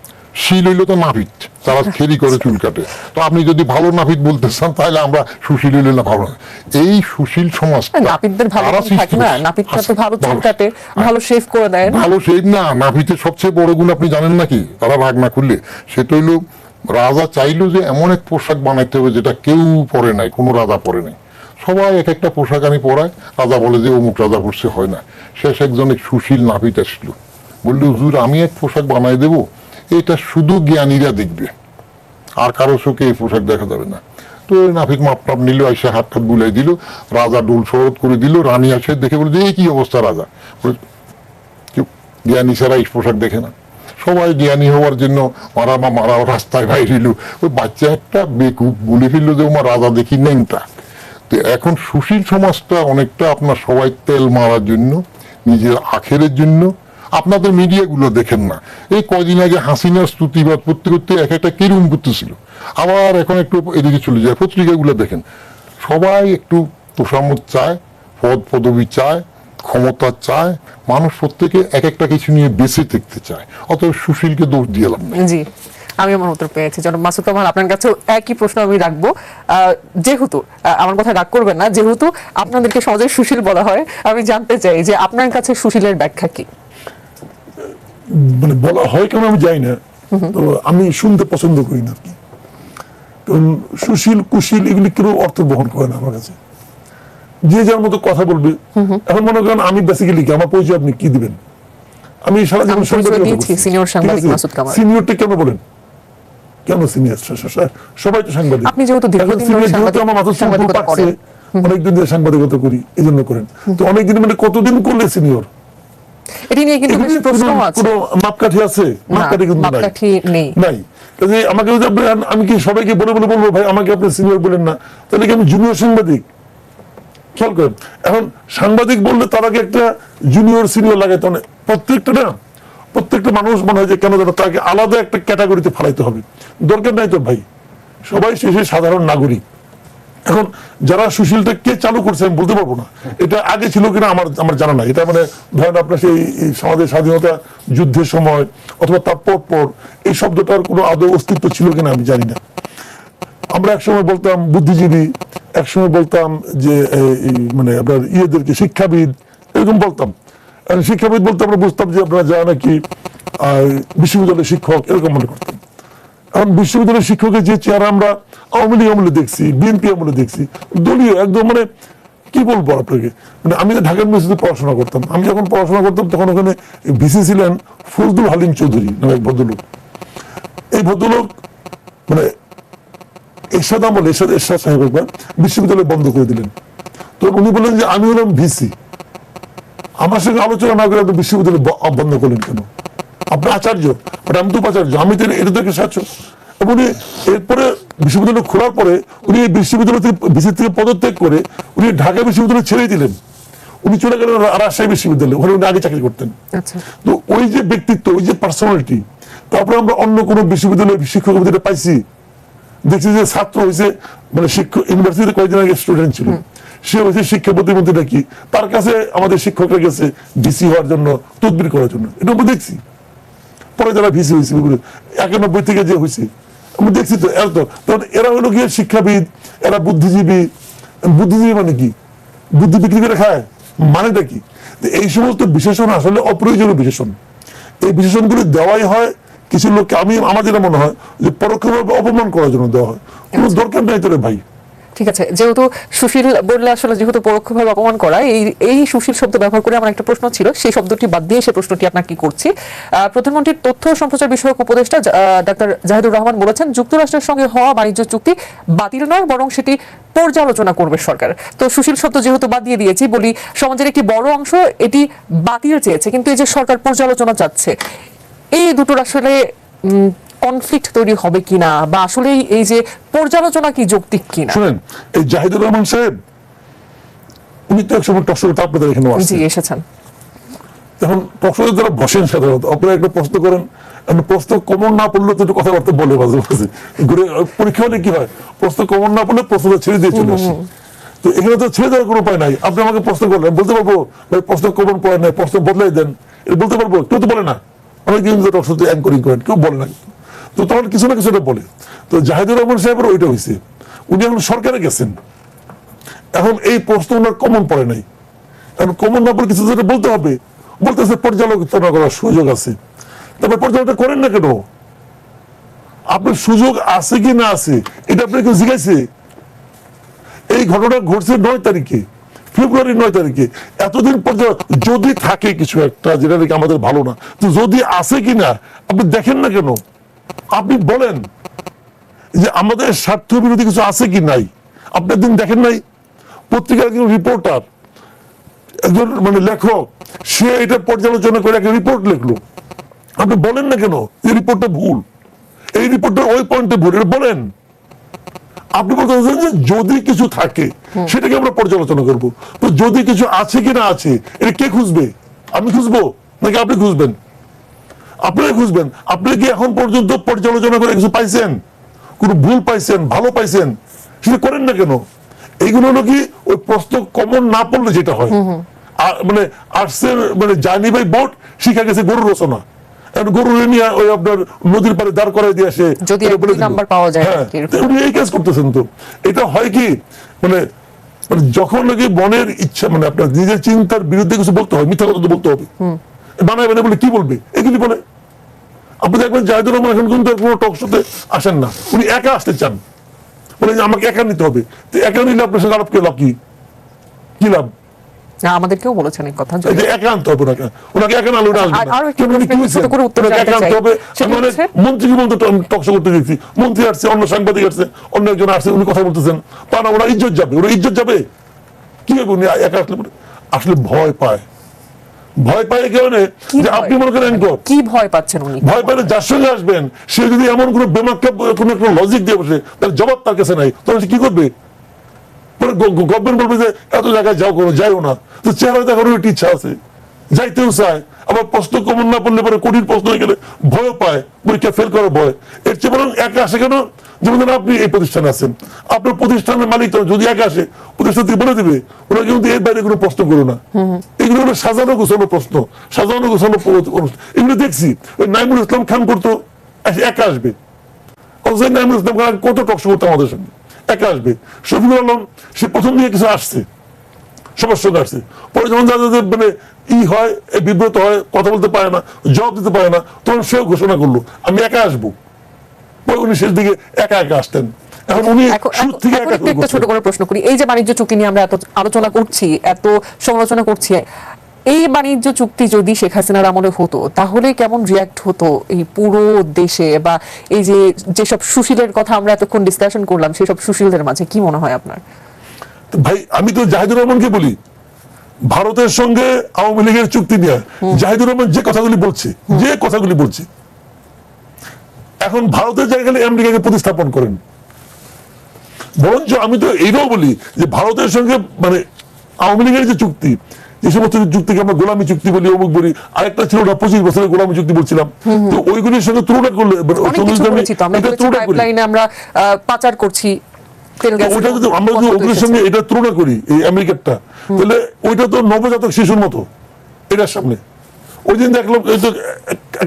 শীল হইল তো নাপিত, তারা খেরি করে চুল কাটে। তো আপনি যদি ভালো নাপিত বলতে চান, তাহলে আমরা সুশীল হইলে না ভালো না। এই সুশীল সমাজ নাপিতদের ভালো থাকে না, নাপিতরা তো ভালো চুল কাটে, ভালো শেভ করে দেয়। ভালো শেভ না, নাপিতের সবচেয়ে বড় গুণ আপনি জানেন নাকি? তারা রাগ না করলে, সেটা হইল রাজা চাইলো যে এমন এক পোশাক বানাইতে হবে যেটা কেউ পরে নাই, কোনো রাজা পরে নাই। সবাই এক একটা পোশাক আনি পরায়, রাজা বলে যে অমুক রাজা পড়ছে, হয় না। শেষ একজন এক সুশীল নাপিত আসলো, বললো হুজুর আমি এক পোশাক বানাই দেবো, এটা শুধু জ্ঞানীরা দেখবে, আর কারো চোখে এই পোশাক দেখা যাবে না। তো নাপিত মাপটাপ নিল, এসে হাত হাত বুলাই দিল, রাজা ডোল শরৎ করে দিল। রানী আসে দেখে বলে যে এই কি অবস্থা রাজা, কেউ জ্ঞানী ছাড়া এই পোশাক দেখে না। সবাই জ্ঞানী হওয়ার জন্য মারা রাস্তায় বাইরিল। ওই বাচ্চা একটা বেকুব বলে ফেললো যে আমার রাজা দেখি নেংটা। তো এখন সুশীল সমাজটা অনেকটা আপনার সবাই তেল মারার জন্য, নিজের আখেরের জন্য। আপনাদের মিডিয়াগুলো দেখেন না, এই কয়দিন আগে হাসিনার স্তুতিবাদ করতে করতে এক একটা কিরম করতেছিল, আবার এখন একটু এদিকে চলে যায়। পত্রিকাগুলো দেখেন, সবাই একটু তোষামত চায়, পদ পদবি চায়, ক্ষমতা চায়। মানুষ প্রত্যেকে এক একটা কিছু নিয়ে বেঁচে থাকতে চায়। অতএব সুশীলকে দোষ দিয়ে লাভ নেই। জি, আমি আমার উত্তর পেয়েছি। জনাব মাসুদ কামাল, আপনার কাছেও একই প্রশ্ন আমি রাখবো। যেহেতু আমার কথা রাগ করবেন না, যেহেতু আপনাদেরকে সহজে সুশীল বলা হয়, আমি জানতে চাই যে আপনার কাছে সুশীলের ব্যাখ্যা কি? মানে বলা হয় কেন আমি জানি না, তো আমি শুনতে পছন্দ করি না। কারণ সুশীল কুশীল এগুলি কেউ অর্থ বহন করে না আমার কাছে। যে যার মতো কথা বলবে। এখন মনে করেন আমি বেসিক্যালি কি, আমার পরিচয় আপনি কি দিবেন? আমি সারা জীবন সিনিয়রটা কেন বলেন? কেন সিনিয়র? সবাই তো সাংবাদিক। আপনি যেহেতু আমার মাথা অনেকদিন ধরে সাংবাদিকতা করি, এই জন্য করেন। তো অনেকদিন মানে কতদিন করলে সিনিয়র? এটি নিয়ে কিন্তু বেশ প্রশ্ন আছে। কোনো মাপকাঠি আছে? মাপকাঠি কিন্তু নেই। নাই। আমাকে যদি আমি কি সবাইকে বলে বলবো ভাই আমাকে আপনি সিনিয়র বলেন না, তাহলে কি আমি জুনিয়র সাংবাদিক? খেয়াল করেন, এখন সাংবাদিক বললে তার আগে একটা জুনিয়র সিনিয়র লাগাইতে অনেক, প্রত্যেকটা মানুষ মনে হয় যে কেন যেন তাকে আলাদা একটা ক্যাটাগরিতে ফেলাইতে হবে। দরকার নাই তো ভাই, সবাই শেষে সাধারণ নাগরিক। এখন যারা সুশীলটা কে চালু করছে আমি বলতে পারবো না, এটা আগে ছিল কিনা আমার জানা নাই। এটা মানে ধরেন আপনার সেই সমাজের স্বাধীনতা যুদ্ধের সময় অথবা তার পর এই শব্দটার কোনো আদৌ অস্তিত্ব ছিল কিনা আমি জানি না। আমরা একসময় বলতাম বুদ্ধিজীবী, একসময় বলতাম যে মানে আপনার ইয়েদেরকে শিক্ষাবিদ, এরকম বলতাম। শিক্ষাবিদ বলতে আমরা বুঝতাম যে আপনারা যারা নাকি বিশ্ববিদ্যালয়ের শিক্ষক, এরকম মনে করতাম। এখন বিশ্ববিদ্যালয়ের শিক্ষকের যে চেহারা আমরা আওয়ামী লীগ আমলে দেখছি, বিএনপি আমলে দেখছি, দলীয় একদম মানে কি বলবো আপনাকে, মানে আমি ঢাকা ইউনিভার্সিটিতে পড়াশোনা করতাম। আমি যখন পড়াশোনা করতাম তখন ওখানে ভিসি ছিলেন ফজলুল হালিম চৌধুরী নামে এক ভদ্রলোক। এই ভদ্রলোক মানে এরশাদ আমলে এরশাদ সাহেব একবার বিশ্ববিদ্যালয় বন্ধ করে দিলেন। তো উনি বললেন যে আমি হলাম ভিসি, আমার সঙ্গে আলোচনা না করে আপনি বিশ্ববিদ্যালয় বন্ধ করলেন কেন? আপনি আচার্য, আমি তো উপাচার্য, আমি তো এটা থেকে শাসক। উনি এরপরে বিশ্ববিদ্যালয় খোলার পরে উনি এই বিশ্ববিদ্যালয় থেকে ভিসি থেকে পদত্যাগ করে উনি ঢাকা বিশ্ববিদ্যালয় ছেড়েই দিলেন, উনি চলে গেলেন রাজশাহী বিশ্ববিদ্যালয়, ওখানে উনি আগে চাকরি করতেন। আচ্ছা, তো ওই যে ব্যক্তিত্ব, ওই যে পার্সোনালিটি, তারপরে আমরা অন্য কোনো বিশ্ববিদ্যালয়ের শিক্ষক যেটা পাইছি, দেখছি যে ছাত্র হয়েছে, মানে শিক্ষক ইউনিভার্সিটিতে কয়েকদিন আগে স্টুডেন্ট ছিল, সে হয়েছে শিক্ষা প্রতিমন্ত্রী নাকি, তার কাছে আমাদের শিক্ষকরা গেছে ভিসি হওয়ার জন্য, তদবির করার জন্য, এটা আমরা দেখছি। পরে যারা ভিসি হয়েছে 91 থেকে যে হয়েছে আমি দেখছি, তো এরা তো তখন এরা হলো গিয়ে শিক্ষাবিদ, এরা বুদ্ধিজীবী। বুদ্ধিজীবী মানে কি? বুদ্ধি বিক্রি করে খায়, মানেটা কি? এই সমস্ত বিশেষণ আসলে অপ্রয়োজনীয় বিশেষণ। এই বিশেষণগুলি দেওয়াই হয় কিছু লোককে, আমার যেটা মনে হয় যে পরোক্ষভাবে অপমান করার জন্য দেওয়া হয়, কোনো দরকার নাই তোরে ভাই। ঠিক আছে, যেহেতু সুশীল বললে আসলে যেহেতু পরোক্ষভাবে অপমান করা, এই সুশীল শব্দ ব্যবহার করে আমার একটা প্রশ্ন ছিল, সেই শব্দটি বাদ দিয়ে সেই প্রশ্নটি আপনাকে করছি। প্রধানমন্ত্রীর তথ্য সম্প্রচার বিষয়ক উপদেষ্টা ডাক্তার জাহিদুর রহমান বলেছেন, যুক্তরাষ্ট্রের সঙ্গে হওয়া বাণিজ্য চুক্তি বাতিল নয়, বরং সেটি পর্যালোচনা করবে সরকার। তো সুশীল শব্দ যেহেতু বাদ দিয়ে দিয়েছি, বলি সমাজের একটি বড় অংশ এটি বাতিল চেয়েছে, কিন্তু এই যে সরকার পর্যালোচনা চাচ্ছে, এই দুটোর আসলে কনফ্লিক্ট তৈরি হবে কিনা, বা আসলে এই যে পর্যালোচনা কি যৌক্তিক কিনা? শুনেন, এই জাহিদুর রহমান সাহেব উনি তো একসময় টকশোতে আপনাদের এখানে জি এসেছেন। এখন টকশোতে যারা বসেন সাধারণত, আপনারা একটা প্রশ্ন করেন, প্রশ্ন কমন না পড়লে তো একটু কথাবার্তা বলে মাঝে মাঝে ঘুরে, পরীক্ষা হলে কি হয়, প্রশ্ন কমন না পড়লে প্রশ্নটা ছেড়ে দিয়ে চলে আসে। তো এখানে তো ছেড়ে দেওয়ার কোনো উপায় নাই। আপনি আমাকে প্রশ্ন করলেন, বলতে পারবো ভাই প্রশ্ন কমন পড়ে নাই, প্রশ্ন বদলাই দেন, এটা বলতে পারবো? কেউ তো বলে না। অনেক কিন্তু টকশোতে অ্যাঙ্করিং করেন, কেউ বলে না। তো তখন কিছু না কিছু বলে। তো জাহিদুর রহমান সাহেবের ওইটা হয়েছে, উনি এখন সরকারে গেছেন, এখন এই প্রশ্ন ওনার কমন পড়ে নাই, এখন কমন না পড়ে কিছু যেটা বলতে হবে, বলতেছে পর্যালোচনা করার সুযোগ আছে। তারপর পর্যালোচনা করেন না কেন? আপনার সুযোগ আছে কি না আছে এটা আপনি কেউ জিজ্ঞাসে? এই ঘটনা ঘটছে 9 তারিখে, ফেব্রুয়ারি 9 তারিখে। এতদিন পর্যন্ত যদি থাকে কিছু একটা যেটা নাকি আমাদের ভালো না, তো যদি আছে কিনা আপনি দেখেন না কেন? আপনি বলেন যে আমাদের স্বার্থ বিরোধী কিছু আছে কি নাই, আপনি একদিন দেখেন নাই? পত্রিকার একজন রিপোর্টার, একজন মানে লেখক, সে এটা পর্যালোচনা করে একটা রিপোর্ট লিখলো, আপনি বলেন না কেন এই রিপোর্টটা ভুল, এই রিপোর্টটা ওই পয়েন্টে ভুল, এটা বলেন। আপনি বলতে চাচ্ছেন যে যদি কিছু থাকে সেটাকে আমরা পর্যালোচনা করব। তো যদি কিছু আছে কি না আছে এটা কে খুঁজবে? আমি খুঁজবো নাকি আপনি খুঁজবেন? আপনারা খুঁজবেন। আপনি কি এখন পর্যন্ত পর্যালোচনা করে কিছু পাইছেন? কোন ভুল পাইছেন, ভালো পাইছেন? সেটা করেন না কেন? এইগুলো হলো কি ওই প্রশ্ন কমন না পড়লে যেটা হয়, মানে আর্টসের মানে জানি ভাই বোর্ড শিখা গেছে গরু রচনা, গরু নিয়ে ওই আপনার নদীর পাড়ে দাঁড় করাই দিয়ে আসে, যদি নাম্বার পাওয়া যায়। উনি এই কাজ করতেছেন। তো এটা হয় কি মানে যখন নাকি মনের ইচ্ছা, মানে আপনার নিজের চিন্তার বিরুদ্ধে কিছু বলতে হয়, মিথ্যা কথা তো বলতে হবে, বানায় বানায় বলে কি বলবে এগুলি বলে। আপনি দেখবেন জাহিদুর রহমান এখন কিন্তু কোনো টক শোতে আসেন না, উনি একা আসতে চান, বলে আমাকে একা নিতে হবে। তো একা নিলে আপনার সাথে আরব কে লাভ, কি লাভ? আমাদেরকেও বলেছেন এই কথা, একা আনতে হবে ওনাকে, ওনাকে একা না আসবে মন্ত্রী কি বলতে টকশো করতে দেখছি, মন্ত্রী আসছে, অন্য সাংবাদিক আসছে, অন্য একজন আসছে, উনি কথা বলতেছেন, তা না ওরা ইজ্জত যাবে, ওরা ইজ্জত যাবে কি হবে? উনি একা আসলে ভয় পায়, ভয় পায় এই কারণে যে আপনি মনে করেন কি ভয় পাচ্ছেন উনি? ভয় পাইলে যার সঙ্গে আসবেন সে যদি এমন কোনো বেমাক্কা কোনো একটা লজিক দিয়ে বসে, তার জবাব তার কাছে নাই, তখন সে কি করবে? গভর্নমেন্ট বলবে যে এত জায়গায় যাও, কোনো যাইও না। তো চেহারা দেখানোর একটি ইচ্ছা আছে, যাইতেও চায়, আবার প্রশ্ন কমন না পড়লে পরে কঠিন প্রশ্ন হয়ে গেলে ভয় পায়, পরীক্ষা ফেল করার ভয়। এর চেয়ে বরং একা আসে কেন? যেমন আপনি এই প্রতিষ্ঠানে আছেন, আপনার প্রতিষ্ঠানের মালিক যদি একা আসে, প্রতিষ্ঠান থেকে বলে দিবে ওরা কিন্তু এর বাইরে কোনো প্রশ্ন করো না। এগুলো হলো সাজানো গোছানো প্রশ্ন, সাজানো গোছানো এগুলো দেখছি। ওই নাইমুল ইসলাম খান করতো, একা আসবে। নাইমুল ইসলাম খান কত টকশো করতো আমাদের সঙ্গে, একা আসবে। শফিকুল আলম সে প্রথম দিকে কিছু আসছে, সবার সঙ্গে আসছে, পরে যখন যাদের মানে হয়, বিব্রত হয়, কথা বলতে পারে না, জবাব দিতে পারে না, তখন সেও ঘোষণা করলো আমি একা আসবো। পরে উনি শেষ দিকে একা একা আসতেন। এখন উনি একটা ছোট করে প্রশ্ন করি, এই যে বাণিজ্য চুক্তি নিয়ে আমরা এত আলোচনা করছি, এত সমালোচনা করছি, এই বাণিজ্য চুক্তি যদি শেখ হাসিনার আমলে হতো তাহলে কেমন রিয়াক্ট হতো এই পুরো দেশে, বা এই যে যেসব সুশীলের কথা আমরা এতক্ষণ ডিসকাশন করলাম সেসব সুশীলদের মাঝে কি মনে হয় আপনার? ভাই আমি তো জাহিদুর রহমানকে বলি, ভারতের সঙ্গে আওয়ামী লীগের চুক্তি নিয়ে জাহিদুর রহমান যে কথাগুলি বলছে, এখন ভারতের জায়গায় আমেরিকাকে প্রতিস্থাপন করেন। বরঞ্চ আমি তো এইটাও বলি যে ভারতের সঙ্গে মানে আওয়ামী লীগের যে চুক্তি, যে সমস্ত চুক্তিকে আমরা গোলামী চুক্তি বলি, অমুক বলি, আরেকটা ছিল না 25 বছরের গোলামী চুক্তি বলছিলাম, তো ওইগুলির সঙ্গে তুলনা করলে অনেক কিছু করেছি তো আমরা, পাইপলাইনে আমরা পাচার করছি তেল গ্যাস, ওইটা যদি আমরা যদি ওগুলোর সঙ্গে এটা তুলনা করি এই আমেরিকারটা, তাহলে ওইটা তো নবজাতক শিশুর মতো এটার সামনে। ওই দিন দেখলাম,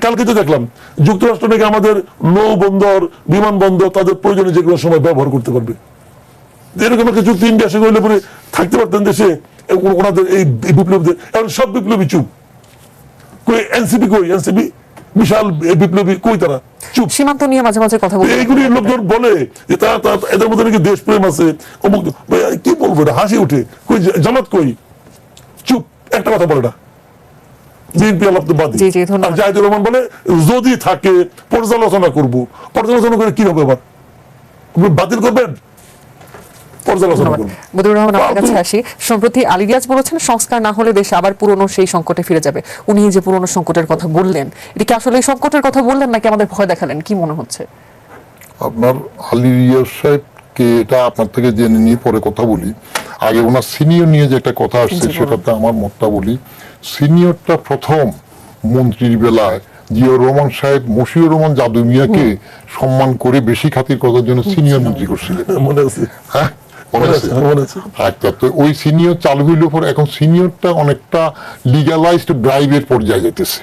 কালকে তো দেখলাম যুক্তরাষ্ট্র নাকি আমাদের নৌ বন্দর, বিমানবন্দর তাদের প্রয়োজনে যে কোনো সময় ব্যবহার করতে পারবে। এরকম একটা চুক্তি ইন্ডিয়া সঙ্গে হইলে পরে থাকতে পারতেন দেশে ওনাদের এই বিপ্লবীদের। এখন সব বিপ্লবী চুপ, কই এনসিপি, কই এনসিপি বিশাল বিপ্লবী, কই তারা চুপ। সীমান্ত নিয়ে মাঝে মাঝে কথা বলে এইগুলি লোকজন বলে যে তারা এদের মধ্যে নাকি দেশপ্রেম আছে, অমুক, কি বলবো এটা, হাসি উঠে। কই জামাত, কই চুপ, একটা কথা বলে না। বিএনপি আলাপ তো বাদই। আর জাহিদুর রহমান বলে যদি থাকে পর্যালোচনা করব। পর্যালোচনা করে কি হবে, আবার বাতিল করবেন? বদিউর রহমান, আপনার কাছে আসি। সম্প্রতি আলী রিয়াজ বলেছেন সংস্কার না হলে দেশ আবার পুরনো সেই সংকটে ফিরে যাবে। উনি যে পুরনো সংকটের কথা বললেন, এটা কি আসলে সংকটের কথা বললেন নাকি আমাদের ভয় দেখালেন, কি মনে হচ্ছে? আপনার আলী রিয়াজ সাহেবকে এটা আপনার থেকে জেনে নিয়ে পরে কথা বলি। আগে ওনার সিনিয়র নিয়ে যে একটা কথা আসছে সেটাতে আমার মতটা বলি। সিনিয়রটা প্রথম মন্ত্রীর বেলায় জিয়াউর রহমান সাহেব মশিউর রহমান জাদু মিয়াকে সম্মান করে বেশি খাতির করার জন্য সিনিয়র মন্ত্রী করছিলেন, মনে আছে? হ্যাঁ মনে আছে। আচ্ছা, তো ওই সিনিয়র চালু হইল পর এখন সিনিয়রটা অনেকটা লিগালাইজড ব্রাইবের পর্যায়ে যেতেছে।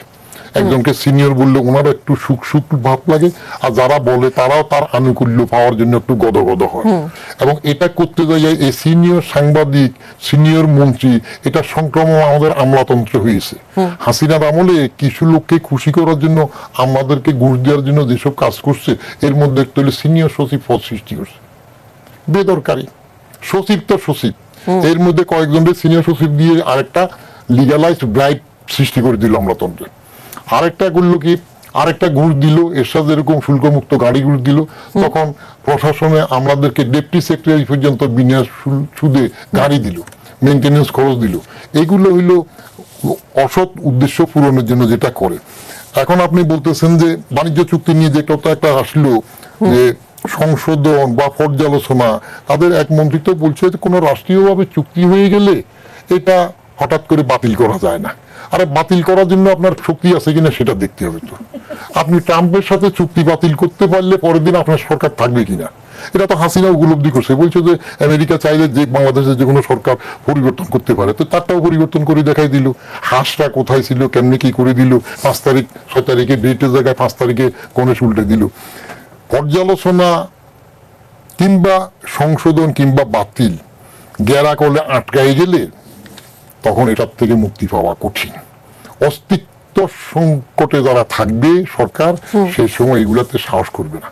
একজনকে সিনিয়র বললে ওনার একটু সুখ সুখ ভাব লাগে, আর যারা বলে তারাও তার আনুকূল্য পাওয়ার জন্য একটু গদগদ হয়। এবং এটা করতে যায় এই সিনিয়র সাংবাদিক, সিনিয়র মন্ত্রী, এটা সংক্রমণ আমাদের আমলাতন্ত্রে হয়েছে। হাসিনার আমলে কিছু লোককে খুশি করার জন্য, আমাদেরকে ঘুষ দেওয়ার জন্য যেসব কাজ করছে, এর মধ্যে একটা হলে সিনিয়র সচিব পদ সৃষ্টি করছে, বেদরকারি। সচিব তো সচিব, এর মধ্যে কয়েকজনকে সিনিয়র সচিব দিয়ে আরেকটা লিগালাইজড ব্রাইব সৃষ্টি করে দিল আমলাতন্ত্রে। আরেকটা করলো কি, আরেকটা ঘুষ দিল, এর সাথে এরকম শুল্কমুক্ত গাড়ি ঘুষ দিল। তখন প্রশাসনে আমাদেরকে ডেপুটি সেক্রেটারি পর্যন্ত বিনা সুদে গাড়ি দিল, মেনটেন্যান্স খরচ দিল। এগুলো হইল অসৎ উদ্দেশ্য পূরণের জন্য যেটা করে। এখন আপনি বলতেছেন যে বাণিজ্য চুক্তি নিয়ে যে কথা একটা আসলো, যে সংশোধন বা পর্যালোচনা, তাদের এক মন্ত্রী তো বলছে যে কোনো রাষ্ট্রীয়ভাবে চুক্তি হয়ে গেলে এটা হঠাৎ করে বাতিল করা যায় না। আরে বাতিল করার জন্য আপনার শক্তি আছে কিনা সেটা দেখতে হবে। তো আপনি ট্রাম্পের সাথে চুক্তি বাতিল করতে পারলে পরের দিন আপনার সরকার থাকবে কিনা, এটা তো হাসিনা উপলব্ধি করছে। বলছে যে আমেরিকা চাইলে যে বাংলাদেশের যে কোনো সরকার পরিবর্তন করতে পারে, তো তারটাও পরিবর্তন করে দেখাই দিল। হাঁসটা কোথায় ছিল, কেমনি কি করে দিল, 5 তারিখ 6 তারিখে ডেটের জায়গায় 5 তারিখে গণেশ উল্টে দিল। পর্যালোচনা কিংবা সংশোধন কিংবা বাতিল গেরা করলে আটকাই গেলে তখন এটার থেকে মুক্তি পাওয়া কঠিন। অস্তিত্ব সংকটে যারা থাকবে সরকার, সেই সময় এগুলাতে সাহস করবে না।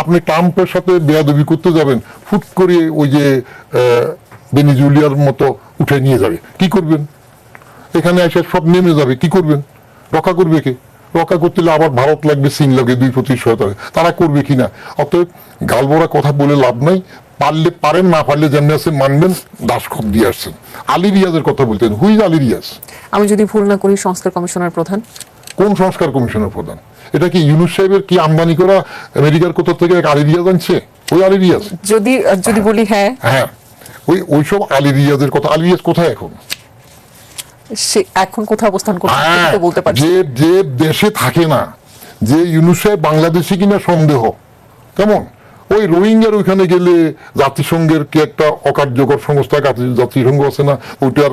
আপনি ট্রাম্পের সাথে বেয়াদবি করতে যাবেন, ফুট করে ওই যে ভেনেজুয়েলার মতো উঠে নিয়ে যাবে, কি করবেন? এখানে এসে সব নেমে যাবে, কি করবেন? রক্ষা করবে কে? রক্ষা করতে হলে আবার ভারত লাগবে, চীন লাগবে, 2 প্রতিশোধ হবে, তারা করবে কিনা? অতএব গালবরা কথা বলে লাভ নাই। পারলে পারেন, না পারলে যেমনি আছে মানবেন, দাসখত দিয়ে আসছেন। আলী রিয়াজের কথা বলতেন, হুইজ আলী রিয়াজ? আমি যদি ভুল না করি সংস্কার কমিশনের প্রধান। কোন সংস্কার কমিশনের প্রধান? এটা কি ইউনুস সাহেবের কি আমদানি করা আমেরিকার কোথা থেকে আলী রিয়াজ আনছে? ওই আলী রিয়াজ? যদি বলি হ্যাঁ, ওইসব আলী রিয়াজের কথা। আলী রিয়াজ কোথায় এখন? সে এখন কোথায় অবস্থান করছে তো বলতে পারছি। যে দেশে থাকে না, যে ইউনুস সাহেব বাংলাদেশি কিনা সন্দেহ। কেমন ওই রোহিঙ্গার ওইখানে গেলে জাতিসংঘের কি একটা অকার্যকর সংস্থা জাতিসংঘ আছে না, ওইটার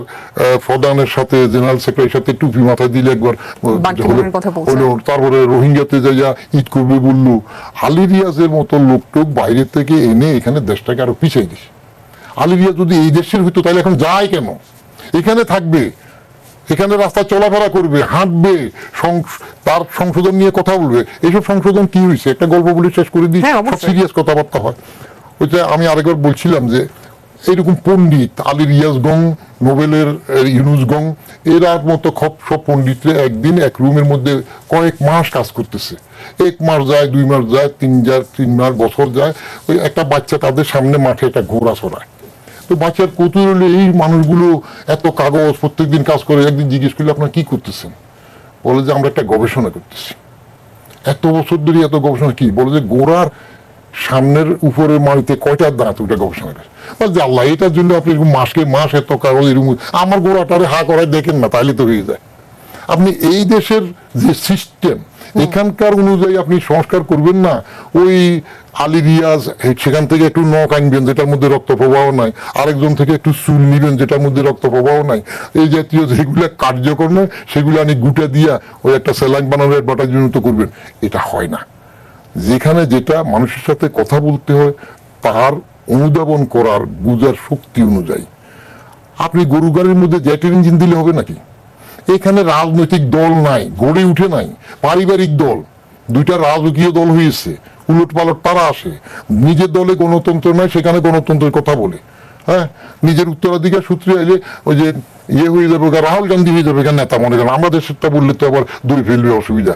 প্রধানের সাথে জেনারেল সেক্রেটারির সাথে টুপি মাথায় দিলে একবার হলো, তারপরে রোহিঙ্গাতে যাইয়া ঈদ করবে বললো। আলী রিয়াজের মতো লোকটোক বাইরে থেকে এনে এখানে দেশটাকে আরো পিছিয়ে দিস। আলী রিয়াজ যদি এই দেশের হইতো তাহলে এখন যায় কেন? এখানে থাকবে, এখানে রাস্তা চলাফেরা করবে, হাঁটবে, তার সংশোধন নিয়ে কথা বলবে। এইসব সংশোধন কি হয়েছে একটা গল্প বলে শেষ করে দিই, সিরিয়াস কথাবার্তা হয়। ওইটা আমি আরেকবার বলছিলাম যে এইরকম পণ্ডিত আলী রিয়াজ গং, নোবেলের ইউনুস গং, এরা মতো সব পণ্ডিতরা একদিন এক রুমের মধ্যে কয়েক মাস কাজ করতেছে। 1 মাস যায়, 2 মাস যায়, 3 মাস, বছর যায়। ওই একটা বাচ্চা তাদের সামনে মাঠে একটা ঘোড়া ছড়ায়। তো বাচ্চার কৌতূহল, এই মানুষগুলো এত কাগজ প্রত্যেকদিন কাজ করে, একদিন জিজ্ঞেস করলে আপনারা কি করতেছেন? বলে যে আমরা একটা গবেষণা করতেছি। এত বছর ধরে এত গবেষণা কি বলে যে গোড়ার সামনের উপরের মাড়িতে কয়টা দাঁত, ওইটা গবেষণা করে যে আল্লাহ এটার জন্য আপনি এরকম মাস এত কাগজ এরকম, আমার গোড়াটারে হা করায় দেখেন না, তাইলে তো হয়ে যায়। আপনি এই দেশের যে সিস্টেম এখানকার অনুযায়ী আপনি সংস্কার করবেন না, ওই আলী রিয়াজ সেখান থেকে একটু নখ আনবেন যেটার মধ্যে রক্ত প্রবাহ নাই, আরেকজন থেকে একটু চুল নিবেন যেটার মধ্যে রক্ত প্রবাহ নাই, এই জাতীয় যেগুলো কার্যকর নয় সেগুলো আনি গুটে দিয়া ওই একটা স্যালাইন বানানোর অ্যাডভার্টাইজমেন্ট করবেন, এটা হয় না। যেখানে যেটা মানুষের সাথে কথা বলতে হয় তার অনুধাবন করার বুঝার শক্তি অনুযায়ী। আপনি গরু গাড়ির মধ্যে জেটের ইঞ্জিন দিলে হবে নাকি? এখানে রাজনৈতিক দল নাই, গড়ে উঠে নাই, পারিবারিক দল, দুইটা রাজকীয় দল হয়েছে, উলট পালট তারা আসে, নিজের দলে গণতন্ত্র নাই সেখানে গণতন্ত্রের কথা বলে, হ্যাঁ, নিজের উত্তরাধিকার সূত্রে এলে ওই যে হয়ে যাবে, রাহুল গান্ধী হয়ে যাবে নেতা মনে করেন, আমরা দেশেরটা বললে তো আবার দূরে ফেলবে, অসুবিধা,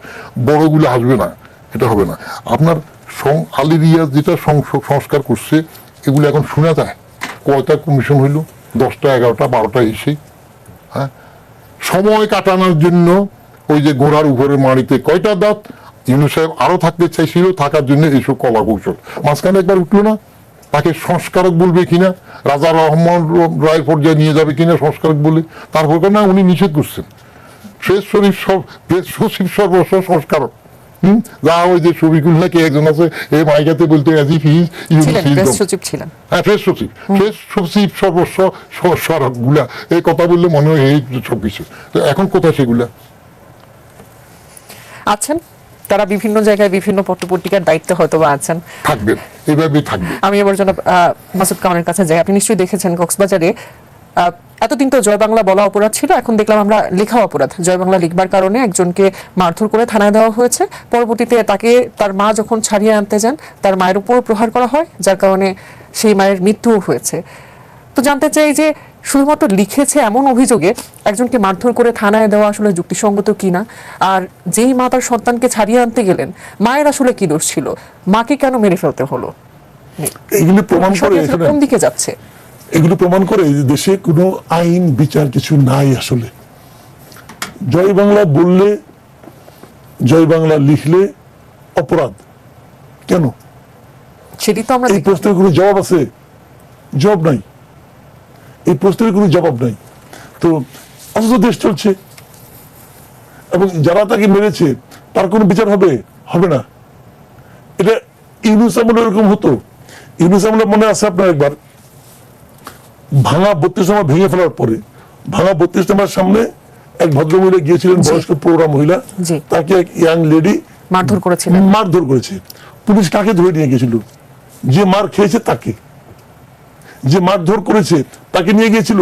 বড়গুলো আসবে না, এটা হবে না। আপনার আলী রিয়াজ যেটা সংস্কার করছে এগুলো এখন শোনা যায়, কয়টা কমিশন হইল, 10টা 11টা 12টা এসে, হ্যাঁ, সময় কাটানোর জন্য ওই যে ঘোড়ার উপরে মাড়িতে কয়টা দাঁত, ইউনূস সাহেব আরো থাকতে চাইছিল, থাকার জন্য এইসব কলা কৌশল। মাঝখানে একবার উঠলো না, তাকে সংস্কারক বলবে কিনা, রাজা রহমান রায়ের পর্যায়ে নিয়ে যাবে কিনা সংস্কারক বলে, তারপর না উনি নিষেধ করছেন। প্রেস সচিব সর্বস্ব সংস্কারক, যা ওই যে শফিকুল্লাহ কে একজন আছে এই মাইকাতে বলতে প্রেস সচিব ছিলেন, হ্যাঁ প্রেস সচিব সর্বস্ব সংস্কারক গুলা এই কথা বললে মনে হয় এই সবকিছু। এখন কোথায় সেগুলা আছেন? তারা বিভিন্ন জায়গায় বিভিন্ন পত্রপত্রিকার দায়িত্বে হয়তো বা আছেন, থাকবেন, এইভাবেই থাকবে। আমি এবার জনাব মাসুদ কামালের কাছে যাই। আপনি নিশ্চয়ই দেখেছেন কক্সবাজারে এতদিন তো জয় বাংলা বলা অপরাধ ছিল, এখন দেখলাম আমরা লেখা অপরাধ। জয় বাংলা লিখবার কারণে একজনকে মারধর করে থানায় দেওয়া হয়েছে, পরবর্তীতে তাকে তার মা যখন ছাড়িয়ে আনতে যান তার মায়ের উপর প্রহার করা হয়, যার কারণে সেই মায়ের মৃত্যুও হয়েছে। তো জানতে চাই যে শুধুমাত্র লিখেছে এমন অভিযোগে একজনকে মারধর করে থানায় দেওয়া আসলে যুক্তিসঙ্গত কিনা, আর যেই মা তার সন্তানকে ছাড়িয়ে আনতে গেলেন মায়ের আসলে কি দোষ ছিল, মাকে কেন মেরে ফেলতে হলো? এগুলো প্রমাণ করে কোন দিকে যাচ্ছে? এগুলো প্রমাণ করে যে দেশে কোনো আইন বিচার কিছু নাই আসলে। জয় বাংলা বললে, জয় বাংলা লিখলে অপরাধ কেন? সেটি তো আমরা এই প্রশ্নের কোনো জবাব আছে? জবাব নাই, এই প্রশ্নের কোনো জবাব নাই। তো অথচ দেশ চলছে, এবং যারা তাকে মেরেছে তার কোনো বিচার হবে? হবে না। এটা ইউনূস আমলে এরকম হতো। ইউনূস আমলে মনে আছে আপনার, একবার ভাঙা 32 নম্বর ভেঙে ফেলার পরে ভাঙা 32 নম্বর সামনে এক ভদ্রমহিলা গিয়েছিলেন, বয়স্ক প্রৌঢ়া মহিলা, তাকে এক ইয়াং লেডি মারধর করেছে। পুলিশ কাকে ধরে নিয়ে গিয়েছিল? যে মার খেয়েছে তাকে। যে মারধর করেছে তাকে নিয়ে গিয়েছিল?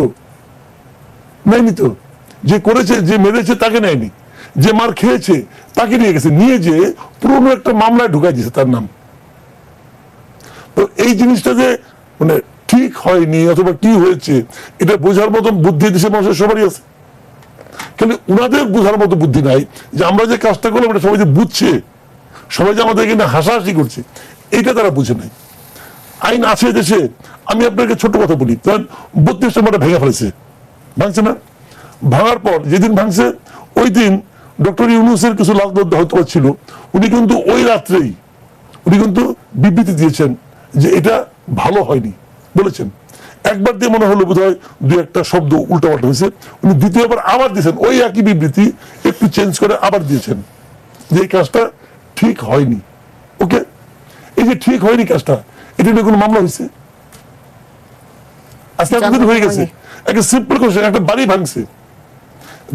নেয়নি তো। যে করেছে, যে মেরেছে তাকে নেয়নি। যে মার খেয়েছে তাকে নিয়ে গেছে, নিয়ে যে পুরনো একটা মামলায় ঢুকাই দিয়েছে তার নাম। তো এই জিনিসটা যে মানে ঠিক হয়নি অথবা কি হয়েছে এটা বোঝার মতো বুদ্ধি দেশের মানুষের সবারই আছে, কিন্তু উনাদের বোঝার মতো বুদ্ধি নাই যে আমরা যে কাজটা করলাম এটা সবাই যে বুঝছে, সবাই যে আমাদের এখানে হাসাহাসি করছে, এইটা তারা বুঝে নাই। আইন আছে দেশে। আমি আপনাকে ছোট কথা বলি, 32 নম্বরটা ভেঙে ফেলেছে, ভাঙছে না? ভাঙার পর যেদিন ভাঙছে ওই দিন ডক্টর ইউনূসের কিছু লাগদা হয়তো ছিল, উনি কিন্তু ওই রাত্রেই উনি কিন্তু বিবৃতি দিয়েছেন যে এটা ভালো হয়নি বলেছেন। একবার দিয়ে মনে হলো বোধহয় 2-1টা শব্দ উল্টাপাল্টা হয়েছে, উনি দ্বিতীয়বার আবার দিয়েছেন ওই একই বিবৃতি, একটু চেঞ্জ করে আবার দিয়েছেন যে এই কাজটা ঠিক হয়নি। ওকে, এই যে ঠিক হয়নি কাজটা, এটা নিয়ে কোনো মামলা হয়েছে? আজকে এতদিন হয়ে গেছে, একটা সিম্পল কোশ্চেন, একটা বাড়ি ভাঙছে,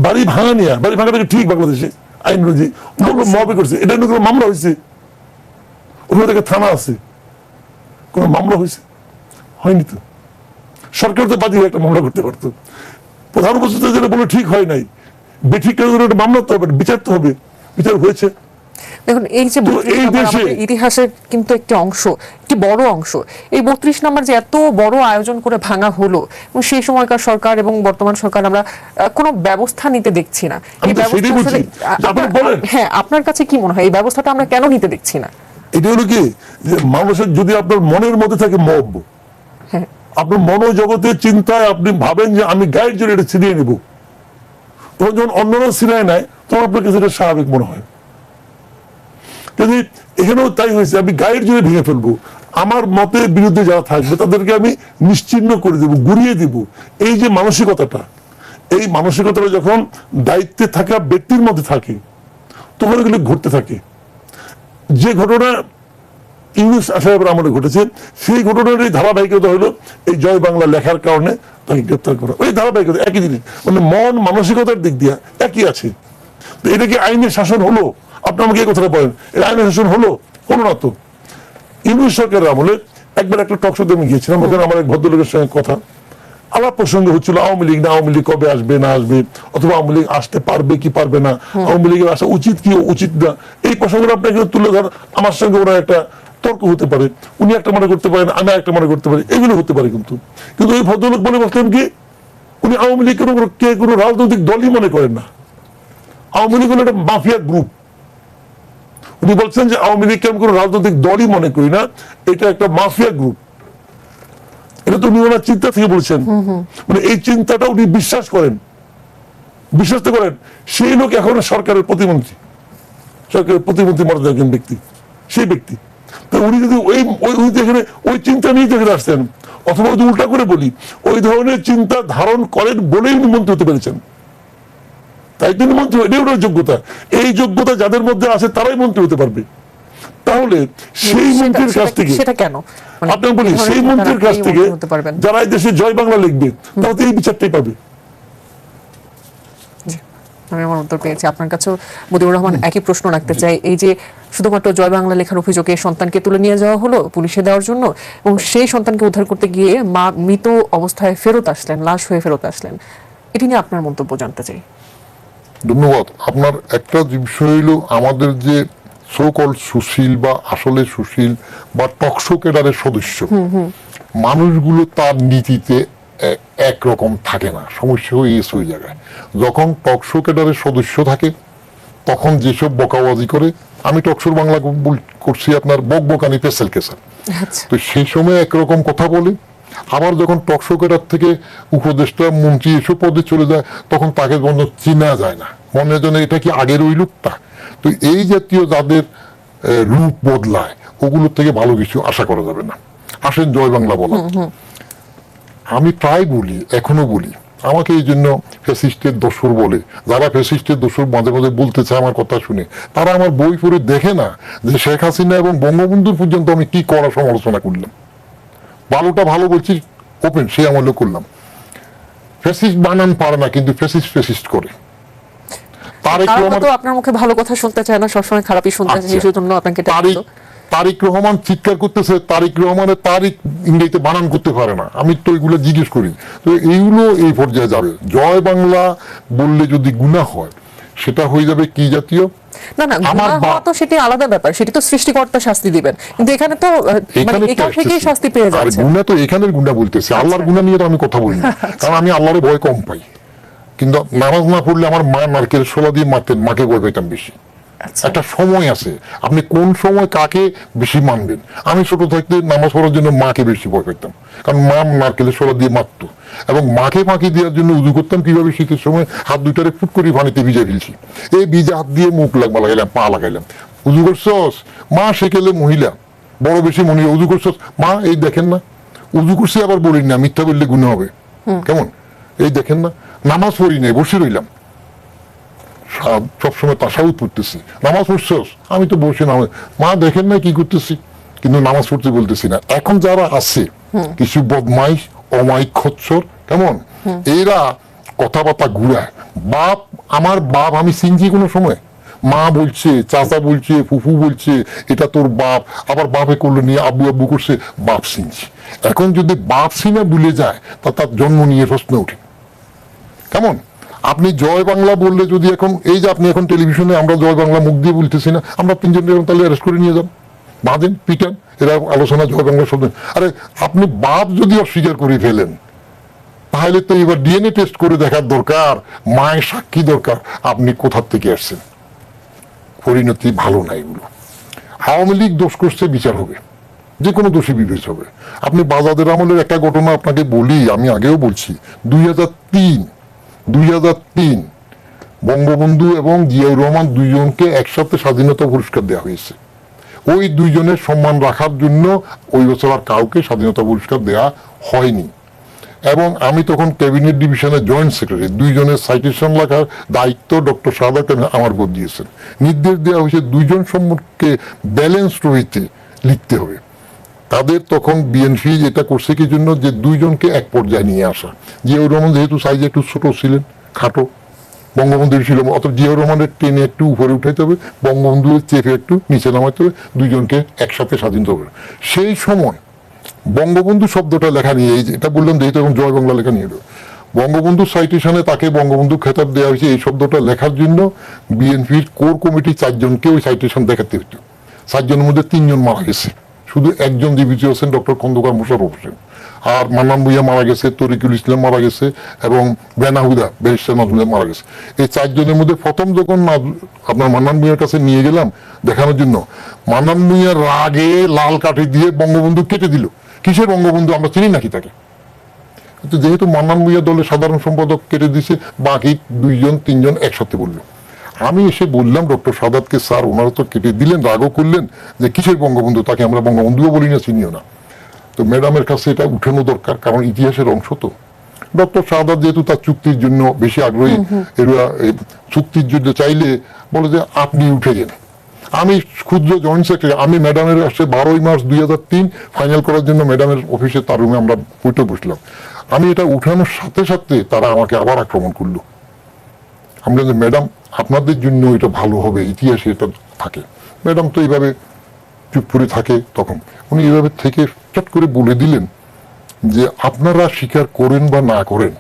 বাড়ি ভাঙা নিয়ে, বাড়ি ভাঙাটাকে ঠিক বাংলাদেশে আইন অনুযায়ী মবে করছে, এটা নিয়ে কোনো মামলা হয়েছে? ওখানে থেকে থানা আছে, কোনো মামলা হয়েছে? হয়নি তো। সরকার তো বাদী একটা মামলা করতে পারতো। প্রধান উপস্থিত যেটা বলে ঠিক হয় নাই, বেঠিক একটা মামলা তো হবে, বিচার তো হবে, বিচার হয়েছে। দেখুন এই যে 32 নম্বর ইতিহাসের কিন্তু একটি অংশ, একটি বড় অংশ, এই 32 নম্বর যে এত বড় আয়োজন করে ভাঙা হলো, এবং সেই সময়কার সরকার এবং বর্তমান সরকার আমরা কোনো ব্যবস্থা নিতে দেখছি না। এই ব্যবস্থা হ্যাঁ, আপনার কাছে কি মনে হয় এই ব্যবস্থাটা আমরা কেন নিতে দেখছি না? এটা হলো কি যে মানুষের যদি আপনার মনের মধ্যে থাকে মব, আপনার মনোজগতের চিন্তায় আপনি ভাবেন যে আমি গাইড জন্য এটা ছিনিয়ে নেব, তখন যখন অন্যরা ছিনিয়ে নেয় তখন আপনার কাছে এটা স্বাভাবিক মনে হয়। যদি এখানেও তাই হয়েছে, আমি গায়ের জন্য ভেঙে ফেলবো, আমার মতের বিরুদ্ধে যারা থাকবে তাদেরকে আমি নিশ্চিহ্ন করে দেবো, গুড়িয়ে দিব। এই যে মানসিকতাটা, এই মানসিকতাটা যখন দায়িত্বে থাকা ব্যক্তির মধ্যে থাকে তখন এগুলো ঘটতে থাকে। যে ঘটনা ইউনুস আসার পর আমাদের ঘটেছে, সেই ঘটনার এই ধারাবাহিকতা হলো এই জয় বাংলা লেখার কারণে তাকে গ্রেপ্তার করা। ওই ধারাবাহিকতা একই জিনিস, মানে মন মানসিকতার দিক দিয়ে একই আছে। তো এটা কি আইনের শাসন হলো? আপনি আমাকে এই কথাটা বলেন, এটা আইনের শাসন হলো? হলো না তো। ইউনুস সরকারের আমলে একবার একটা টক শোতে আমি গিয়েছিলাম, ওখানে আমার এক ভদ্রলোকের সঙ্গে কথা আলাপ প্রসঙ্গ হচ্ছিল আওয়ামী লীগ না, আওয়ামী লীগ কবে আসবে না আসবে, অথবা আওয়ামী লীগ আসতে পারবে কি পারবে না, আওয়ামী লীগের আসা উচিত কি উচিত না, এই প্রসঙ্গটা আপনাকে তুলে ধর। আমার সঙ্গে ওরা একটা তর্ক হতে পারে, উনি একটা মনে করতে পারেন, আমি একটা মনে করতে পারি, এগুলো হতে পারে। কিন্তু কিন্তু ওই ভদ্রলোক বলে বসলেন কি, উনি আওয়ামী লীগ কোনো রাজনৈতিক দলই মনে করেন না, আওয়ামী লীগ হলো একটা মাফিয়া গ্রুপ। উনি বলছেন যে আওয়ামী লীগকে আমি কোনো রাজনৈতিক দলই মনে করি না, এটা একটা মাফিয়া গ্রুপ। এটা তো উনি ওনার চিন্তা থেকে বলছেন, মানে এই চিন্তাটা উনি বিশ্বাস করেন, বিশ্বাস তো করেন। সেই লোক এখন সরকারের প্রতিমন্ত্রী, সরকারের প্রতিমন্ত্রী মর্যাদার একজন ব্যক্তি, সেই ব্যক্তি। তো উনি যদি উনি এখানে ওই চিন্তা নিয়ে এখানে আসতেন, অথবা যদি উল্টা করে বলি, ওই ধরনের চিন্তা ধারণ করেন বলেই উনি মন্ত্রী হতে পেরেছেন। তাই তিনি মন্ত্রী, এটাই ওনার যোগ্যতা। এই যোগ্যতা যাদের মধ্যে আছে তারাই মন্ত্রী হতে পারবে। তাহলে সেই মন্ত্রীর কাছ থেকে, সেটা কেন আপনাকে বলি, সেই মন্ত্রীর কাছ থেকে যারা এই দেশে জয় বাংলা লিখবে তারা তো এই বিচারটাই পাবে। আমি আমার উত্তর পেয়েছি। আপনার কাছেও মুজিবুর রহমান একই প্রশ্ন রাখতে চাই। এই যে শুধুমাত্র জয় বাংলা লেখার অভিযোগে সন্তানকে তুলে নিয়ে যাওয়া হলো পুলিশে দেওয়ার জন্য, এবং সেই সন্তানকে উদ্ধার করতে গিয়ে মা মৃত অবস্থায় ফেরত আসলেন, লাশ হয়ে ফেরত আসলেন, এটি নিয়ে আপনার মন্তব্য জানতে চাই। ধন্যবাদ। আপনার একটা বিষয় হলো আমাদের যে সোকল সুশীল বা আসলে সুশীল বা টকশো ক্যাডারের সদস্য মানুষগুলো তার নীতিতে একরকম থাকে না। সমস্যা হয়ে গেছে ওই জায়গায়। যখন টকশো ক্যাডারের সদস্য থাকে তখন যেসব বকাবাজি করে, আমি টকশোর বাংলা করছি আপনার বকবকানি পেশাল কেসাল, তো সেই সময় একরকম কথা বলে, আবার যখন টকশো ক্যাডার থেকে উপদেষ্টা মন্ত্রী এসব পদে চলে যায় তখন তাকে কোনো চেনা যায় না, মনে যেন এটা কি আগের ওই লোকটা। তো এই জাতীয় যাদের রূপ বদলায় ওগুলোর থেকে ভালো কিছু আশা করা যাবে না। আসেন জয় বাংলা বলা, আমি প্রায় বলি, এখনো বলি, আমাকে এই জন্য ফ্যাসিস্টের দোসর বলে। যারা ফ্যাসিস্টের দোসর মাঝে মাঝে বলতে চায় আমার কথা শুনে, তারা আমার বই পড়ে দেখে না যে শেখ হাসিনা এবং বঙ্গবন্ধুর পর্যন্ত আমি কি করা সমালোচনা করলাম। ভালোটা ভালো বলছি ওপেন, সে আমলে করলাম। ফ্যাসিস্ট বানান পারে না, কিন্তু ফ্যাসিস্ট ফ্যাসিস্ট করে। আপনার মুখে ভালো কথা শুনতে চায় না, সবসময় খারাপই শুনতে চায়, সেই জন্য আপনাকে তারিক রহমান চিৎকার করতেছে, তারিক রহমানের তারিক ইংরেজিতে বানান করতে পারে না, আমি তো এগুলো জিজ্ঞেস করি। তো এইগুলো এই পর্যায়ে যাবে। জয় বাংলা বললে যদি গুনাহ হয় সেটা হয়ে যাবে কি জাতীয়, না না, গুনাহ হওয়া তো সেটি আলাদা ব্যাপার, সেটি তো সৃষ্টিকর্তা শাস্তি দিবেন, কিন্তু এখানে তো এখান থেকেই শাস্তি পেয়ে যাচ্ছে। গুনাহ তো এখানের গুনাহ বলতেছে, আল্লাহর গুনাহ নিয়ে তো আমি কথা বলি না, কারণ আমি আল্লাহরে ভয় কম পাই। কিন্তু নামাজ না পড়লে আমার মা নারকেল ছোলা দিয়ে মারতেন, মাকে ভয় পেতাম বেশি। একটা সময় আছে, আপনি কোন সময় কাকে বেশি মানবেন। আমি ছোট থাকতে নামাজ পড়ার জন্য মাকে বেশি ভয় পেতাম, কারণ মা নারকেলের ছোলা দিয়ে মারত, এবং মাকে ফাঁকি দেওয়ার জন্য উজু করতাম কিভাবে, শীতের সময় হাত দুইটারে ফুট করে পানিতে ভিজে ফেলছি, এই ভিজে হাত দিয়ে মুখ লাগাইলাম, পা লাগাইলাম, উজু করছস মা, সেকেলে মহিলা বড় বেশি মহিলা, উজু করছস মা, এই দেখেন না উজু করছি, আবার বলি না, মিথ্যা বললে গুনাহ হবে, কেমন এই দেখেন না, নামাজ পড়ি নাই বসে রইলাম, সবসময় তাসাউদ পড়তেছি, নামাজ পড়ছস, আমি তো বসে নামাজ, মা দেখেন না কি করতেছি, কিন্তু নামাজ পড়তে বলতেছি না। এখন যারা আছে কিছু বদমাইশ অমায়িক খচ্চর, কেমন এরা কথাবার্তা ঘুরায়, বাপ আমার বাপ আমি চিনছি কোনো সময়, মা বলছে, চাচা বলছে, ফুফু বলছে এটা তোর বাপ, আবার বাপে করলো নিয়ে আব্বু আব্বু করছে, বাপ চিনছি। এখন যদি বাপ চিনে ভুলে যায় তা তার জন্ম নিয়ে প্রশ্ন উঠে। কেমন আপনি জয় বাংলা বললে যদি এখন এই যে আপনি এখন টেলিভিশনে আমরা জয় বাংলা মুখ দিয়ে বলতেছি না, আমরা তিনজন তাহলে অ্যারেস্ট করে নিয়ে যান, বাঁধেন, পিটান, এরা আলোচনা জয় বাংলা শব্দ। আরে আপনি বাপ যদি অস্বীকার করে ফেলেন তাহলে তো এবার ডিএনএ টেস্ট করে দেখার দরকার, মায়ের সাক্ষী দরকার, আপনি কোথা থেকে আসছেন। পরিণতি ভালো না এগুলো। আওয়ামী লীগ দোষ করছে, বিচার হবে, যে কোনো দোষী বিবেচনা হবে। আপনি বাজাদের আমলের একটা ঘটনা আপনাকে বলি, আমি আগেও বলছি, 2003 বঙ্গবন্ধু এবং জিয়াউর রহমান দুইজনকে একসাথে স্বাধীনতা পুরস্কার দেওয়া হয়েছে। ওই দুইজনের সম্মান রাখার জন্য ওই বছর আর কাউকে স্বাধীনতা পুরস্কার দেওয়া হয়নি। এবং আমি তখন ক্যাবিনেট ডিভিশনের জয়েন্ট সেক্রেটারি, দুইজনের সাইটেশন লেখার দায়িত্ব ডক্টর সাদাত আমার উপর দিয়েছেন। নির্দেশ দেওয়া হয়েছে দুইজন সম্পর্কে ব্যালেন্সড ওয়েতে লিখতে হবে। তাদের তখন বিএনপি এটা করছে কি জন্য, যে দুইজনকে এক পর্যায়ে নিয়ে আসা। জিয়াউর রহমান যেহেতু সাইজে একটু ছোট ছিলেন, খাটো, বঙ্গবন্ধু ছিল, অথবা জিয়াউর রহমানের টেনে একটু উপরে উঠাইতে হবে, বঙ্গবন্ধুর চেপে একটু নিচে নামাইতে হবে, দুইজনকে একসাথে স্বাধীন হবে। সেই সময় বঙ্গবন্ধু শব্দটা লেখা নিয়ে, এই এটা বললাম যেহেতু এখন জয় বাংলা লেখা নিয়ে এলো, বঙ্গবন্ধু সাইটেশনে তাকে বঙ্গবন্ধু খেতাব দেওয়া হয়েছে এই শব্দটা লেখার জন্য। বিএনপির কোর কমিটি 4 জনকে ওই সাইটেশন দেখাতে হতো। 4 জনের মধ্যে 3 জন মারা গেছে, শুধু একজন জীবিত আছেন, ডক্টর খন্দকার মোশাররফ হোসেন। আর মান্নান ভূঁইয়া মারা গেছে, তরিকুল ইসলাম মারা গেছে, এবং বেনাহুদা ব্যারিস্টার নাজমুল্লাহ মারা গেছে। এই 4 জনের মধ্যে প্রথম যখন আপনার মান্নান ভূঁইয়ার কাছে নিয়ে গেলাম দেখানোর জন্য, মান্নান ভূঁইয়ার রাগে লাল কাঠি দিয়ে বঙ্গবন্ধু কেটে দিল। কিসের বঙ্গবন্ধু, আমরা চিনি নাকি তাকে? কিন্তু যেহেতু মান্নান ভূঁইয়া দলের সাধারণ সম্পাদক কেটে দিছে, বাকি 2 জন 3 জন একসাথে বললো। আমি এসে বললাম ডক্টর সাদাতকে, স্যার ওনারা তো কেটে দিলেন, রাগও করলেন, যে কিসের বঙ্গবন্ধু, তাকে আমরা বঙ্গবন্ধুও বলি না, চিনিও না। তো ম্যাডামের কাছে এটা উঠানো দরকার, কারণ ইতিহাসের অংশ তো। ডক্টর সাদাত যেহেতু তার চুক্তির জন্য বেশি আগ্রহী, এরা চুক্তির জন্য চাইলে বলে যে আপনি উঠে যান। আমি ক্ষুদ্র জয়েন্ট সেক্রেটারি, আমি ম্যাডামের আসছে 12 মার্চ 2003 ফাইনাল করার জন্য ম্যাডামের অফিসে তার রুমে আমরা বৈঠক বসলাম। আমি এটা উঠানোর সাথে সাথে তারা আমাকে আবার আক্রমণ করলো। আমরা যে ম্যাডাম আপনাদের জন্য এটা ভালো হবে, ইতিহাসে এটা থাকে। ম্যাডাম তো এইভাবে চুপ করে থাকে, তখন উনি এইভাবে থেকে চট করে বলে দিলেন যে আপনারা স্বীকার করেন বা না করেন,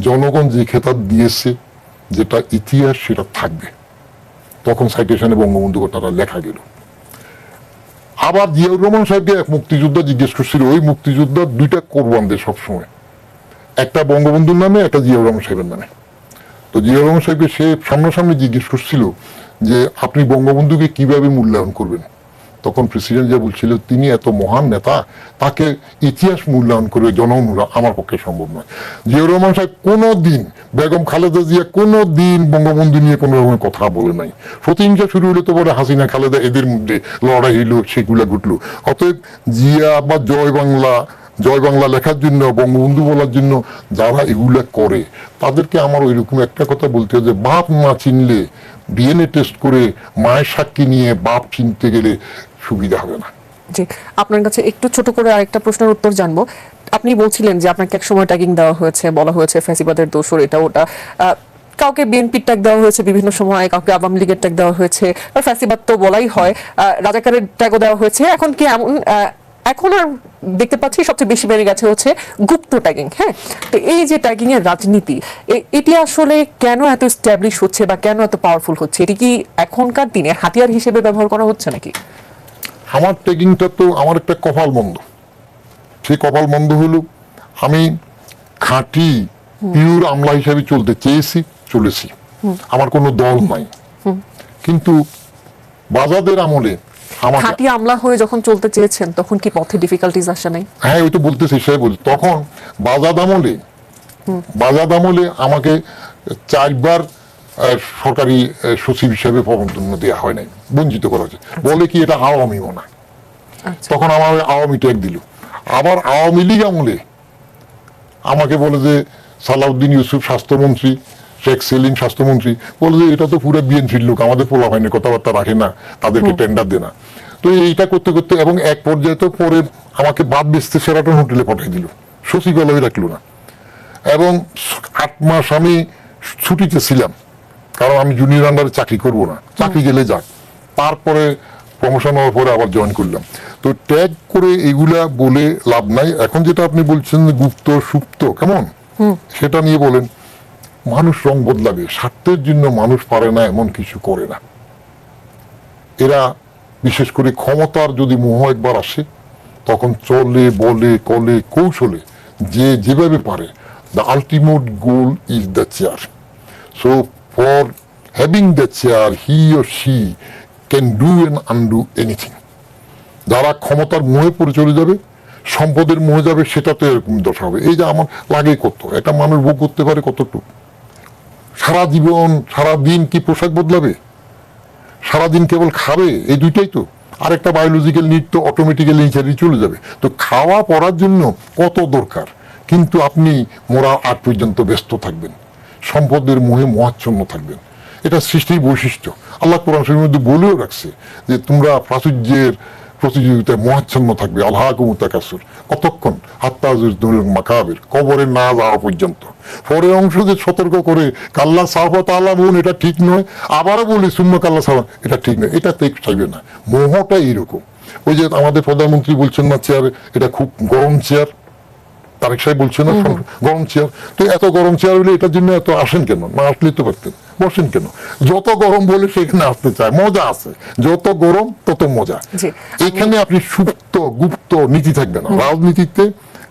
জনগণ যে খেতাব দিয়েছে, যেটা ইতিহাস সেটা থাকবে। তখন সাইটেশনে বঙ্গবন্ধু কথাটা লেখা গেল। আবার জিয়াউর রহমান সাহেবকে এক মুক্তিযোদ্ধা জিজ্ঞেস করছিল, ওই মুক্তিযোদ্ধা 2টা কোরবান দেয় সবসময়, একটা বঙ্গবন্ধুর নামে, একটা জিয়াউর রহমান সাহেবের নামে। তো জিয়াউর রহমান সাহেবকে সে সামনাসামনি জিজ্ঞেস করছিল যে আপনি বঙ্গবন্ধুকে কিভাবে মূল্যায়ন করবেন। তখন প্রেসিডেন্ট যা বলছিল, তিনি এত মহান নেতা, তাকে ইতিহাস মূল্যায়ন করবে জনগণ, আমার পক্ষে সম্ভব নয়। জিয়াউর রহমান সাহেব কোনো দিন, বেগম খালেদা জিয়া কোনো দিন বঙ্গবন্ধু নিয়ে কোনো রকমের কথা বলে নাই। প্রতিহিংসা শুরু হলে তো বলে হাসিনা খালেদা এদের মধ্যে লড়াই হইলো, সেগুলা ঘটলো। অতএব জিয়া বা জয় বাংলা লেখার জন্য, বঙ্গবন্ধু বলার জন্য যারা এগুলা করে, তাদেরকে আমার ওইরকম একটা কথা বলতে হবে যে বাপ না চিনলে, ডিএনএ টেস্ট করে মায়ের সাক্ষী নিয়ে বাপ চিনতে গেলে সুবিধা হবে না। জি, আপনার কাছে একটু ছোট করে আরেকটা প্রশ্নের উত্তর জানবো। আপনি বলছিলেন যে আপনাকে এক সময় ট্যাগিং দেওয়া হয়েছে, বলা হয়েছে ফ্যাসিবাদের দোসর, এটা ওটা। কাউকে বিএনপির ট্যাগ দেওয়া হয়েছে বিভিন্ন সময়, কাউকে আওয়ামী লীগের ট্যাগ দেওয়া হয়েছে, আর ফ্যাসিবাদ তো বলাই হয়, রাজাকারের ট্যাগও দেওয়া হয়েছে। এখন কি এমন, এখন আর দেখতে পাচ্ছি সবচেয়ে বেশি বেড়ে গেছে হচ্ছে গুপ্ত ট্যাগিং। হ্যাঁ, তো এই যে ট্যাগিং এর রাজনীতি, এটি আসলে কেন এত এস্টাবলিশ হচ্ছে বা কেন এত পাওয়ারফুল হচ্ছে? এটি কি এখনকার দিনে হাতিয়ার হিসেবে ব্যবহার করা হচ্ছে নাকি? আমার ট্যাগিংটা তো আমার একটা কপাল মন্দ। সেই কপাল মন্দ হলো, আমি খাঁটি পিওর আমলা হিসাবে চলতে চেয়েছি, চলেছি, আমার কোনো দল নাই। কিন্তু বাজাদের আমলে খাঁটি আমলা হয়ে যখন চলতে চেয়েছেন, তখন কি পথে ডিফিকাল্টিজ আসে নাই? হ্যাঁ, ওই তো বলতেছি, সে বলি তখন বাজাদ আমলে আমাকে 4 বার সরকারি সচিব হিসেবে পদোন্নতি দেওয়া হয় নাই, বঞ্চিত করা হয়েছে। বলে কি এটা আওয়ামী না, তখন আমার আওয়ামী ট্যাগ দিল। আবার আওয়ামী লীগ আমলে আমাকে বলে যে সালাউদ্দিন ইউসুফ স্বাস্থ্যমন্ত্রী, শেখ সেলিম স্বাস্থ্যমন্ত্রী, বলে যে এটা তো পুরো বিএনপির লোক, আমাদের পোলা হয়নি, কথাবার্তা রাখে না, তাদেরকে টেন্ডার দেয় না। তো এইটা করতে করতে এবং এক পর্যায়ে তো পরে আমাকে বাদ বেচতে সেরাটন হোটেলে পাঠিয়ে দিল, সচিবালয়ে রাখলো না। এবং 8 মাস আমি ছুটিতে ছিলাম, কারণ আমি জুনিয়র আন্ডারে চাকরি করব না, চাকরি গেলে যাক। তারপরে প্রমোশন হওয়ার পরে আবার জয়েন করলাম। তো ট্যাগ করে এগুলা বলে লাভ নাই। এখন যেটা আপনি বলছেন গুপ্ত সুপ্ত কেমন, সেটা নিয়ে বলেন। মানুষ রং বদলাবে, স্বার্থের জন্য মানুষ পারে না এমন কিছু করে না। এরা বিশেষ করে ক্ষমতার যদি মোহ একবার আসে, তখন চলে বলে কলে কৌশলে যে যেভাবে পারে। The ultimate goal is the chair. So for having the chair he or she can do and undo anything. যারা ক্ষমতার মোহে পড়ে চলে যাবে, সম্পদের মোহে যাবে, সেটাতে এরকম দশা হবে। এই যে আমার লাগে কত, একটা মানুষ ভোগ করতে পারে কতটুকু? সারা জীবন সারা দিন কি পোশাক বদলাবে? সারাদিন কেবল খাবে? এই দুইটাই তো। আরেকটা বায়োলজিক্যাল নিড তো অটোমেটিক্যালি ইনচারি চলে যাবে। তো খাওয়া পড়ার জন্য কত দরকার, কিন্তু আপনি মরা আগ পর্যন্ত ব্যস্ত থাকবেন, সম্পদের মোহে মহাচ্ছন্ন থাকবেন। এটা সৃষ্টির বৈশিষ্ট্য। আল্লাহ কোরআন শরীফের মধ্যে বলেও রাখছে যে তোমরা প্রাচুর্যের প্রতিযোগিতায় মহাচ্ছন্ন থাকবে। আল্লাহ কুমুতাকাসুর, কতক্ষণ? মাকাবির, কবরে না যাওয়া পর্যন্ত। পরের অংশ যে সতর্ক করে কাল্লা সাহত আল্লাহ বোন, এটা ঠিক নয়। আবারও বলি শূন্য কাল্লা সাহ, এটা ঠিক নয়। এটা ঠিক চাইবে না। মোহটা এইরকম। ওই যে আমাদের প্রধানমন্ত্রী বলছেন না চেয়ার, এটা খুব গরম চেয়ার, তারেক সাহেব বলছে না গরম চেয়ার। তো এত গরম চেয়ার হলে এটার জন্য এত আসেন কেন? না আসলেই তো পারতেন, বসেন কেন? যত গরম বলে সেখানে আসতে চায়, মজা আছে। যত গরম তত মজা। এখানে আপনি সুপ্ত গুপ্ত নীতি থাকবে না। রাজনীতিতে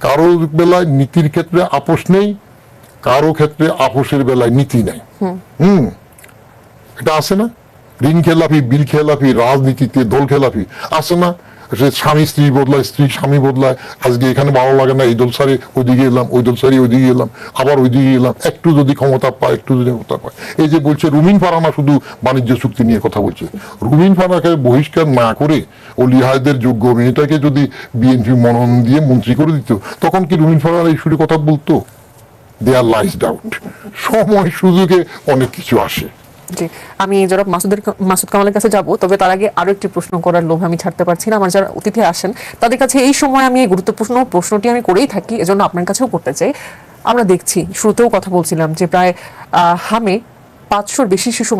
কারো বেলায় নীতির ক্ষেত্রে আপোষ নেই, কারো ক্ষেত্রে আপোষের বেলায় নীতি নেই। এটা আছে না? ঋণ খেলাপি, বিল খেলাপি, রাজনীতিতে দল খেলাপি আছে না? স্বামী স্ত্রী বদলায়, স্ত্রী স্বামী বদলায়। আজকে এখানে ভালো লাগে না, এই দল সারি ওইদিকে এলাম, ওই দল সারি ওইদিকে এলাম, আবার ওইদিকে এলাম। একটু যদি ক্ষমতা পায়, একটু যদি ক্ষমতা পায়। এই যে বলছে রুমিন ফারহানা শুধু বাণিজ্য চুক্তি নিয়ে কথা বলছে। রুমিন ফারহানাকে বহিষ্কার না করে ও লিহায়দের যোগ্য মেয়েটাকে যদি বিএনপি মনোনয়ন দিয়ে মন্ত্রী করে দিত, তখন কি রুমিন ফারহানা এই সুরে কথা বলতো? দেয়ার লাইস ডাউট। সময় সুযোগে অনেক কিছু আসে। জি, আমি জনাব মাসুদ কামালের কাছে যাব, তবে তার আগে আরো একটি প্রশ্ন করার লোভ আমি ছাড়তে পারছি না। আমার যারা অতিথি আসেন তাদের কাছে এই সময় আমি এই গুরুত্বপূর্ণ প্রশ্নটি আমি করেই থাকি, এজন্য আপনার কাছেও করতে চাই। আমরা দেখছি, শুরুতেও কথা বলছিলাম যে প্রায় হামে 500-র বেশি শিশু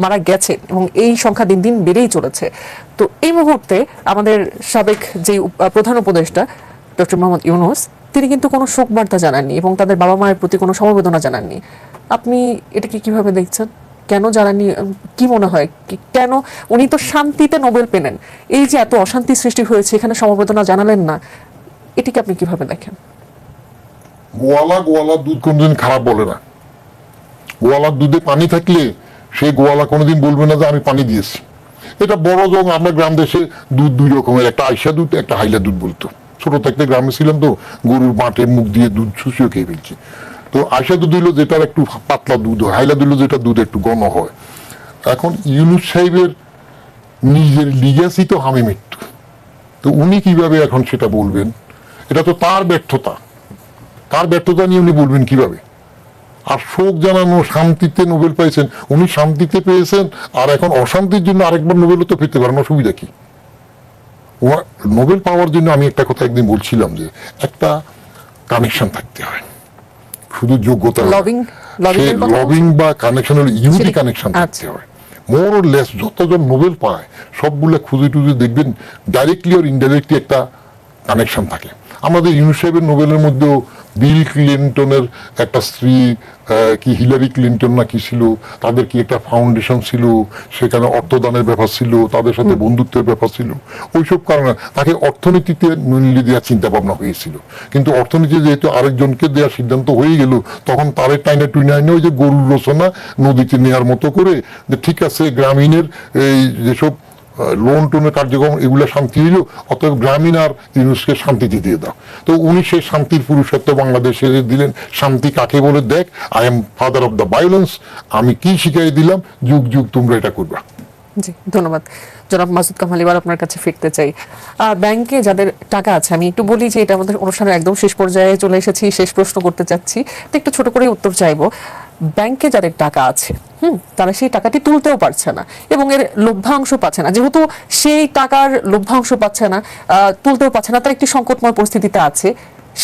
মারা গেছে এবং এই সংখ্যা দিন দিন বেড়েই চলেছে। তো এই মুহূর্তে আমাদের সাবেক যে প্রধান উপদেষ্টা ডক্টর মোহাম্মদ ইউনূস, তিনি কিন্তু কোনো শোক বার্তা জানাননি এবং তাদের বাবা মায়ের প্রতি কোনো সমবেদনা জানাননি। আপনি এটাকে কিভাবে দেখছেন? কেন জানাননি? কি মনে হয় কেন? উনি তো শান্তিতে নোবেল পেলেন, এই যে এত অশান্তি সৃষ্টি হয়েছে এখানে সমবেদনা জানালেন না, এটিকে আপনি কিভাবে দেখেন? গোয়ালার দুধ কোনদিন খারাপ বলে না। গোয়ালার দুধে পানি থাকলে সেই গোয়ালা কোনোদিন বলবে না যে আমি পানি দিয়েছি। এটা বড় যখন আমরা গ্রাম দেশে দুধ দুই রকমের, একটা আইসা দুধ, একটা হাইলা দুধ বলতো। ছোট থাকতে গ্রামে ছিলাম তো, গরুর মাঠে মুখ দিয়ে দুধ শুষিয়ে খেয়ে ফেলছি। তো আইসা দুধ হইলো যেটার একটু পাতলা দুধ হয়, হাইলা দুধ হইলো যেটা দুধ একটু ঘন হয়। এখন ইউনূস সাহেবের নিজের লিগ্যাসি তো হামে মৃত্যু। তো উনি কিভাবে এখন সেটা বলবেন? এটা তো তার ব্যর্থতা। তার ব্যর্থতা নিয়ে উনি বলবেন কিভাবে? আর শোক জানানো, শান্তিতে নোবেল পাইছেন, উনি শান্তিতে পেয়েছেন, আর এখন অশান্তির জন্য আরেকবার নোবেলও তো পেতে পারেন, অসুবিধা কি? নোবেল পাওয়ার জন্য আমি একটা কথা একদিন বলছিলাম যে একটা কানেকশন থাকতে হয়, শুধু যোগ্যতা লবিং বা কানেকশন হলে ইউনিটি কানেকশন থাকতে হয়। মোর অর লেস যতজন নোবেল পায় সবগুলো খুঁজে টুজে দেখবেন ডাইরেক্টলি আর ইনডাইরেক্টলি একটা কানেকশন থাকে। আমাদের ইউনূস সাহেবের নোবেলের মধ্যেও বিল ক্লিন্টনের একটা স্ত্রী, কি হিলারি ক্লিন্টন না কি ছিল, তাদের কি একটা ফাউন্ডেশন ছিল, সেখানে অর্থদানের ব্যাপার ছিল, তাদের সাথে বন্ধুত্বের ব্যাপার ছিল। ওইসব কারণে তাকে অর্থনীতিতে মূল্য দেওয়ার চিন্তা ভাবনা হয়েছিল, কিন্তু অর্থনীতি যেহেতু আরেকজনকে দেওয়ার সিদ্ধান্ত হয়ে গেল, তখন তারের টাইনে টুইনে আইনে ওই যে গরুর রচনা নদীতে নেওয়ার মতো করে যে ঠিক আছে গ্রামীণের এই যেসব লোন টোনের কার্যক্রম এগুলো শান্তি হইল, অতএব গ্রামীণ আর ইউনূসকে শান্তিতে দিয়ে দাও। তো উনি সেই শান্তির পুরুষত্ব বাংলাদেশে দিলেন। শান্তি কাকে বলে? দেখ, I am father of the violence, আমি কি শিখাই দিলাম, যুগ যুগ তোমরা এটা করবা। জি, ধন্যবাদ। জনাব মাসুদ কামাল, এবার আপনার কাছে ফিরতে চাই। ব্যাংকে যাদের টাকা আছে, আমি একটু বলি যে এটা আমাদের অনুষ্ঠানের একদম শেষ পর্যায়ে চলে এসেছি, শেষ প্রশ্ন করতে চাচ্ছি, তো একটু ছোট করে উত্তর চাইবো। ব্যাংকে যাদের টাকা আছে, তারা সেই টাকাটি তুলতেও পারছে না এবং এর লভ্যাংশ পাচ্ছে না। যেহেতু সেই টাকার লভ্যাংশ পাচ্ছে না, তুলতেও পারছে না, তার একটি সংকটময় পরিস্থিতিতে আছে।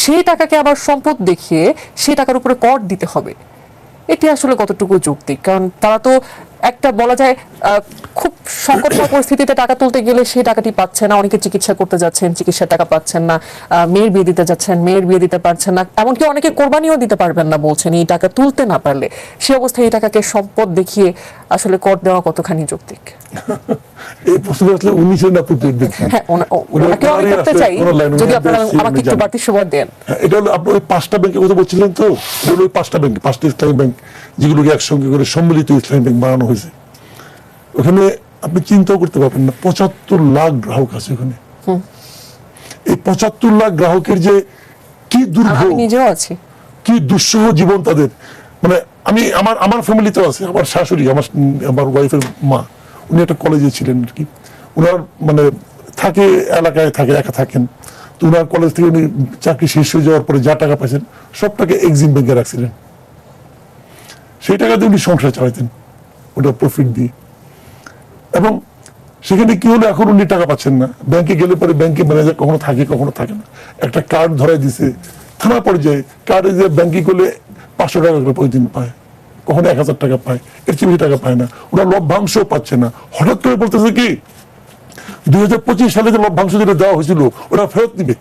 সেই টাকাকে আবার সম্পদ দেখিয়ে সেই টাকার উপরে কর দিতে হবে, এটি আসলে কতটুকু যৌক্তিক? কারণ তারা তো একটা বলা যায় খুব সংকটময় পরিস্থিতিতে টাকা তুলতে গেলে সেই টাকাটি পাচ্ছে না। অনেকে চিকিৎসা করতে যাচ্ছেন, চিকিৎসার টাকা পাচ্ছেন না, মেয়ের বিয়ে দিতে যাচ্ছেন, মেয়ের বিয়ে দিতে পারছেন না, এমনকি অনেকে কোরবানিও দিতে পারবেন না বলছেন এই টাকা তুলতে না পারলে। সে অবস্থায় এই টাকাকে সম্পদ দেখিয়ে আসলে কর দেওয়া কতখানি যৌক্তিক? এই প্রশ্ন আসলে 19 না প্রতি দেখছেন। হ্যাঁ, ওনাকেও আমি করতে চাই, যদি আপনারা আমাকে একটু বাড়তি সময় দেন। এটা হলো আপনি ওই 5টা ব্যাংকের কথা বলছিলেন তো, ওই 5টা ব্যাংক, 5টা ইসলামী ব্যাংক যেগুলোকে একসঙ্গে করে সম্মিলিত ইসলামী ব্যাংক বানানো হয়েছে। ওখানে আপনি চিন্তাও করতে পারবেন না, 75 লাখ গ্রাহক আছে ওখানে। এই 75 লাখ গ্রাহকের যে কি দুর্ভোগ, নিজেও আছি, কি দুঃসহ জীবন তাদের। মানে আমি আমার ফ্যামিলিতেও আছে, আমার শাশুড়ি, আমার ওয়াইফের মা, উনি একটা কলেজে ছিলেন আর কি। ওনার মানে থাকে এলাকায় থাকে, একা থাকেন। তো ওনার কলেজ থেকে উনি চাকরি শেষ হয়ে যাওয়ার পরে যা টাকা পাইছেন সব টাকা এক্সিম ব্যাংকে রাখছিলেন। সেই টাকা দিয়ে উনি সংসার চালাতেন ওটা প্রফিট দিয়ে। এবং সেখানে কি হলো, এখন উনি টাকা পাচ্ছেন না। ব্যাংকে গেলে পরে ব্যাংকে ম্যানেজার কখনো থাকে কখনো থাকে না। একটা কার্ড ধরাই দিছে থানা পর্যায়ে, কার্ডে যে ব্যাংকিং করলে 500 টাকা করে প্রতিদিন পায়, কখনো 1000 টাকা পায়, এর চেয়ে বেশি টাকা পায় না। ওরা লভ্যাংশও পাচ্ছে না। হঠাৎ করে বলতেছে কি 2025 সালে যে লভ্যাংশ যেটা দেওয়া হয়েছিল ওরা ফেরত দিবে।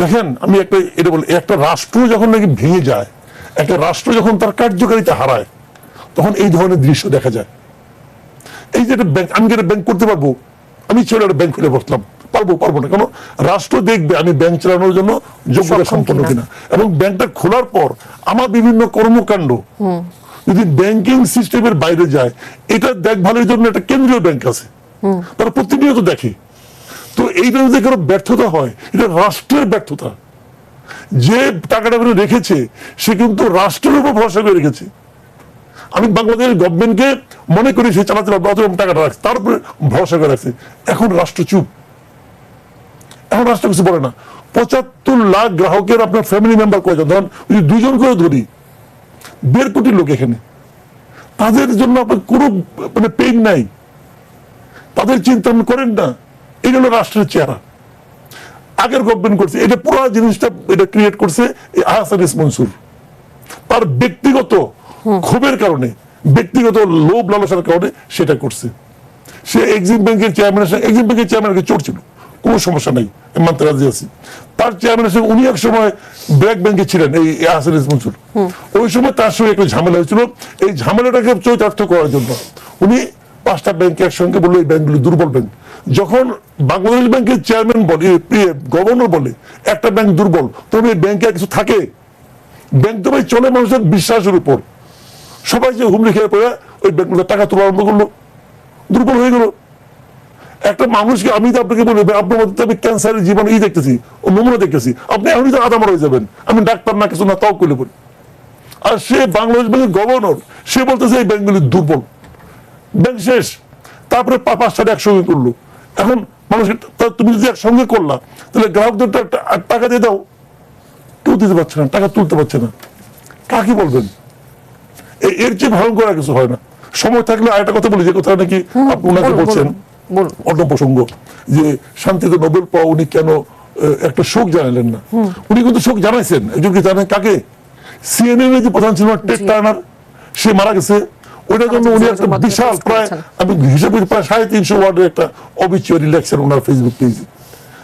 দেখেন আমি এটা বলি, একটা রাষ্ট্র যখন নাকি ভেঙে যায়, একটা রাষ্ট্র যখন তার কার্যকারিতা হারায়, তখন এই ধরনের দৃশ্য দেখা যায়। এই যে একটা ব্যাংক, আমি কি একটা ব্যাংক করতে পারবো? আমি ছেলে একটা ব্যাংক খুলে বসলাম, পারবো না। কেন? রাষ্ট্র দেখবে আমি ব্যাংক চালানোর জন্য যোগ্যতা সম্পন্ন কিনা। এবং ব্যাংকটা খোলার পর আমার বিভিন্ন কর্মকাণ্ড যদি ব্যাংকিং সিস্টেমের বাইরে যায়, এটা দেখভালের জন্য একটা কেন্দ্রীয় ব্যাংক আছে, তারা প্রতিনিয়ত দেখে। তো এইটা যদি কারো ব্যর্থতা হয়, এটা রাষ্ট্রের ব্যর্থতা। যে টাকাটা রেখেছে সে কিন্তু রাষ্ট্রের উপর ভরসা করে রেখেছে। আমি বাংলাদেশের গভর্নমেন্টকে মনে করি সে চালাতে পারবে, অত টাকাটা রাখছে, তার উপরে ভরসা করে রাখছে। এখন রাষ্ট্র চুপ, এখন রাষ্ট্র কিছু বলে না। 75 লাখ গ্রাহকের আপনার ফ্যামিলি মেম্বার কয়জন? ধরেন যদি 2 জন করে ধরি, 1.5 কোটি লোক এখানে, তাদের জন্য আপনার কোনো মানে পেইন নাই, তাদের চিন্তা করেন না। এটা হলো রাষ্ট্রের চেহারা। আগের গভর্নমেন্ট করছে এটা, পুরো জিনিসটা এটা ক্রিয়েট করছে আহসান এস মনসুর। তার ব্যক্তিগত ক্ষোভের কারণে, ব্যক্তিগত লোভ লালসার কারণে সেটা করছে। সে এক্সিম ব্যাংকের চেয়ারম্যানের সঙ্গে, এক্সিম ব্যাংকের চেয়ারম্যানকে চোর ছিল, কোনো সমস্যা নেই, মানতে রাজি আছি। তার চেয়ারম্যানের সঙ্গে উনি এক সময় ব্র্যাক ব্যাংকে ছিলেন, এই আহসান এস মনসুর। ওই সময় তার সঙ্গে একটা ঝামেলা হয়েছিল। এই ঝামেলাটাকে চরিতার্থ করার জন্য উনি 5টা ব্যাংকে একসঙ্গে বললো এই ব্যাংকগুলো দুর্বল ব্যাংক। যখন বাংলাদেশ ব্যাংকের চেয়ারম্যান বলে, গভর্নর বলে একটা ব্যাংক দুর্বল, তবে এই ব্যাংকে আর কিছু থাকে? ব্যাংক তো ভাই চলে মানুষের বিশ্বাসের উপর। সবাই যে হুমড়ি খেয়ে পড়ে ওই ব্যাংকগুলো টাকা তোলা আরম্ভ করলো, দুর্বল হয়ে গেল। একটা মানুষকে, আমি তো আপনাকে বলি আপনার মধ্যে আমি ক্যান্সারের জীবন দেখতেছি, ও নমুনা দেখতেছি, আপনি এখনই তো আদামার হয়ে যাবেন। আমি ডাক্তার না, কিছু না, তাও করলে বলি। আর সে বাংলাদেশ ব্যাংকের গভর্নর, সে বলতেছে এই ব্যাংকগুলি দুর্বল, ব্যাংক শেষ। তারপরে 5-6টা একসঙ্গে করলো। এখন মানুষ, তুমি যদি একসঙ্গে করলা তাহলে গ্রাহকদের টাকা দিয়ে দাও, কেউ দিতে পারছে না, টাকা তুলতে পারছে না, কাকে বলবেন? এর চেয়ে ভয়ঙ্কর আর কিছু হয় না। সময় থাকলে আরেকটা কথা বলি, যে কথা নাকি আপনি ওনাকে বলছেন অন্য প্রসঙ্গ, যে শান্তিতে নোবেল পাওয়া উনি কেন একটা শোক জানালেন না? উনি কিন্তু শোক জানাইছেন। একজনকে জানেন কাকে? সিএনএন এর যে প্রধান ছিল টেড টার্নার, সে মারা গেছে। ওইটার জন্য উনি একটা বিশাল, প্রায় আমি হিসাবে প্রায় 350 ওয়ার্ডের একটা অবিচুয়ারি লেখছেন ওনার ফেসবুক পেজে।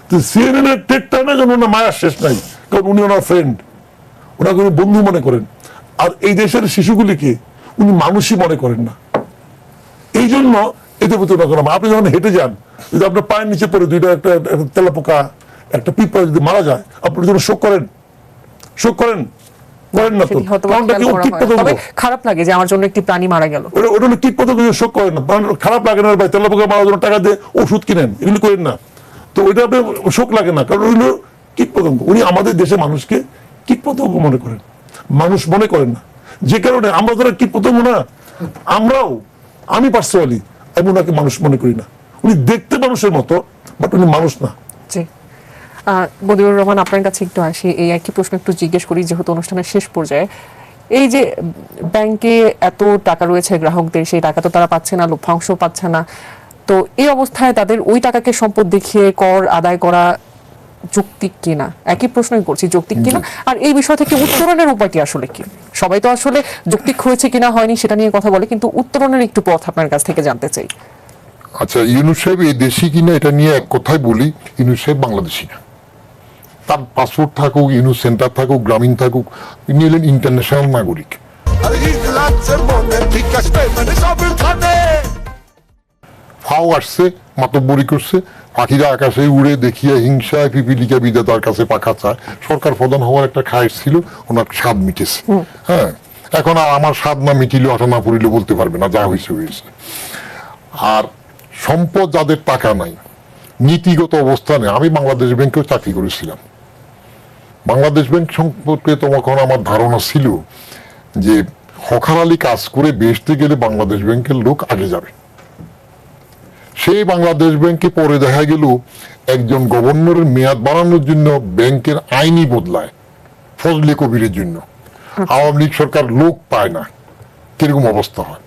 তো সিএনএন এর টেড টার্নার জন্য ওনার মায়ার শেষ নাই, কারণ উনি ওনার ফ্রেন্ড, ওনাকে উনি বন্ধু মনে করেন। আর এই দেশের শিশুগুলিকে উনি মানুষই মনে করেন না। এই জন্য এদের প্রতি ওনার, আপনি যখন হেঁটে যান, যদি আপনার পায়ের নিচে পড়ে দুইটা একটা তেলাপোকা, একটা পিঁপড়া যদি মারা যায়, আপনি জন্য শোক করেন? শোক করেন না তো। তবে খারাপ লাগে যে আমার জন্য একটি প্রাণী মারা গেল, ওটা হলো কীটপতঙ্গ, শোক করেন না। খারাপ লাগে না ভাই, তেলাপোকা মারার জন্য টাকা দিয়ে ওষুধ কিনেন, এগুলি করেন না তো। ওইটা আপনার শোক লাগে না, কারণ ওইগুলো কীটপতঙ্গ। উনি আমাদের দেশে মানুষকে কীটপতঙ্গ মনে করেন, মানুষ মনে করেন না। যে কারণে আমরা যারা কীটপতঙ্গ না, আমি পার্সোনালি আমি ওনাকে মানুষ মনে করি না। উনি দেখতে মানুষের মতো, বাট উনি মানুষ না। জি, বদিউর রহমান, আপনার কাছে একটু আসি, এই একই প্রশ্ন একটু জিজ্ঞেস করি, যেহেতু অনুষ্ঠানের শেষ পর্যায়ে। এই যে ব্যাংকে এত টাকা রয়েছে গ্রাহকদের, সেই টাকা তো তারা পাচ্ছে না, লভ্যাংশ পাচ্ছে না, তো এই অবস্থায় তাদের ওই টাকাকে সম্পদ দেখিয়ে কর আদায় করা যৌক্তিক কিনা? একই প্রশ্নই করছি, যৌক্তিক কিনা? আর এই বিষয় থেকে উত্তরণের উপায়টি আসলে কি? সবাই তো আসলে যৌক্তিক হয়েছে কিনা হয়নি সেটা নিয়ে কথা বলে, কিন্তু উত্তরণের একটু পথ আপনার কাছ থেকে জানতে চাই। আচ্ছা, ইউনূস সাহেব এই দেশি কিনা এটা নিয়ে এক কথাই বলি, ইউনূস সাহেব বাংলাদেশি না। তার পাসপোর্ট থাকুক, ইউনূস সেন্টার থাকুক, গ্রামীণ থাকুক, তিনি হলেন ইন্টারন্যাশনাল নাগরিক। ফাও আসছে, মাতব্বরি করছে, পাখিরা আকাশে উড়ে দেখিয়া হিংসায় পিপিলিকা বিধাতার কাছে পাখা চায়। সরকার প্রধান হওয়ার একটা খায়েশ ছিল, ওনার স্বাদ মিটেছে। হ্যাঁ, এখন আর আমার স্বাদ না মিটিলে আটা না পড়িলে বলতে পারবে না, যা হয়েছে হয়েছে। আর সম্পদ যাদের টাকা নাই, নীতিগত অবস্থানে, আমি বাংলাদেশ ব্যাংকেও চাকরি করেছিলাম। বাংলাদেশ ব্যাংক সম্পর্কে তখন আমার ধারণা ছিল যে হকারালি কাজ করে বেচতে গেলে বাংলাদেশ ব্যাংকের লোক আগে যাবে। সেই বাংলাদেশ ব্যাংকে পরে দেখা গেল একজন গভর্নরের মেয়াদ বাড়ানোর জন্য ব্যাংকের আইনই বদলায় ফজলে কবিরের জন্য। আওয়ামী লীগ সরকার লোক পায় না, কিরকম অবস্থা হয়।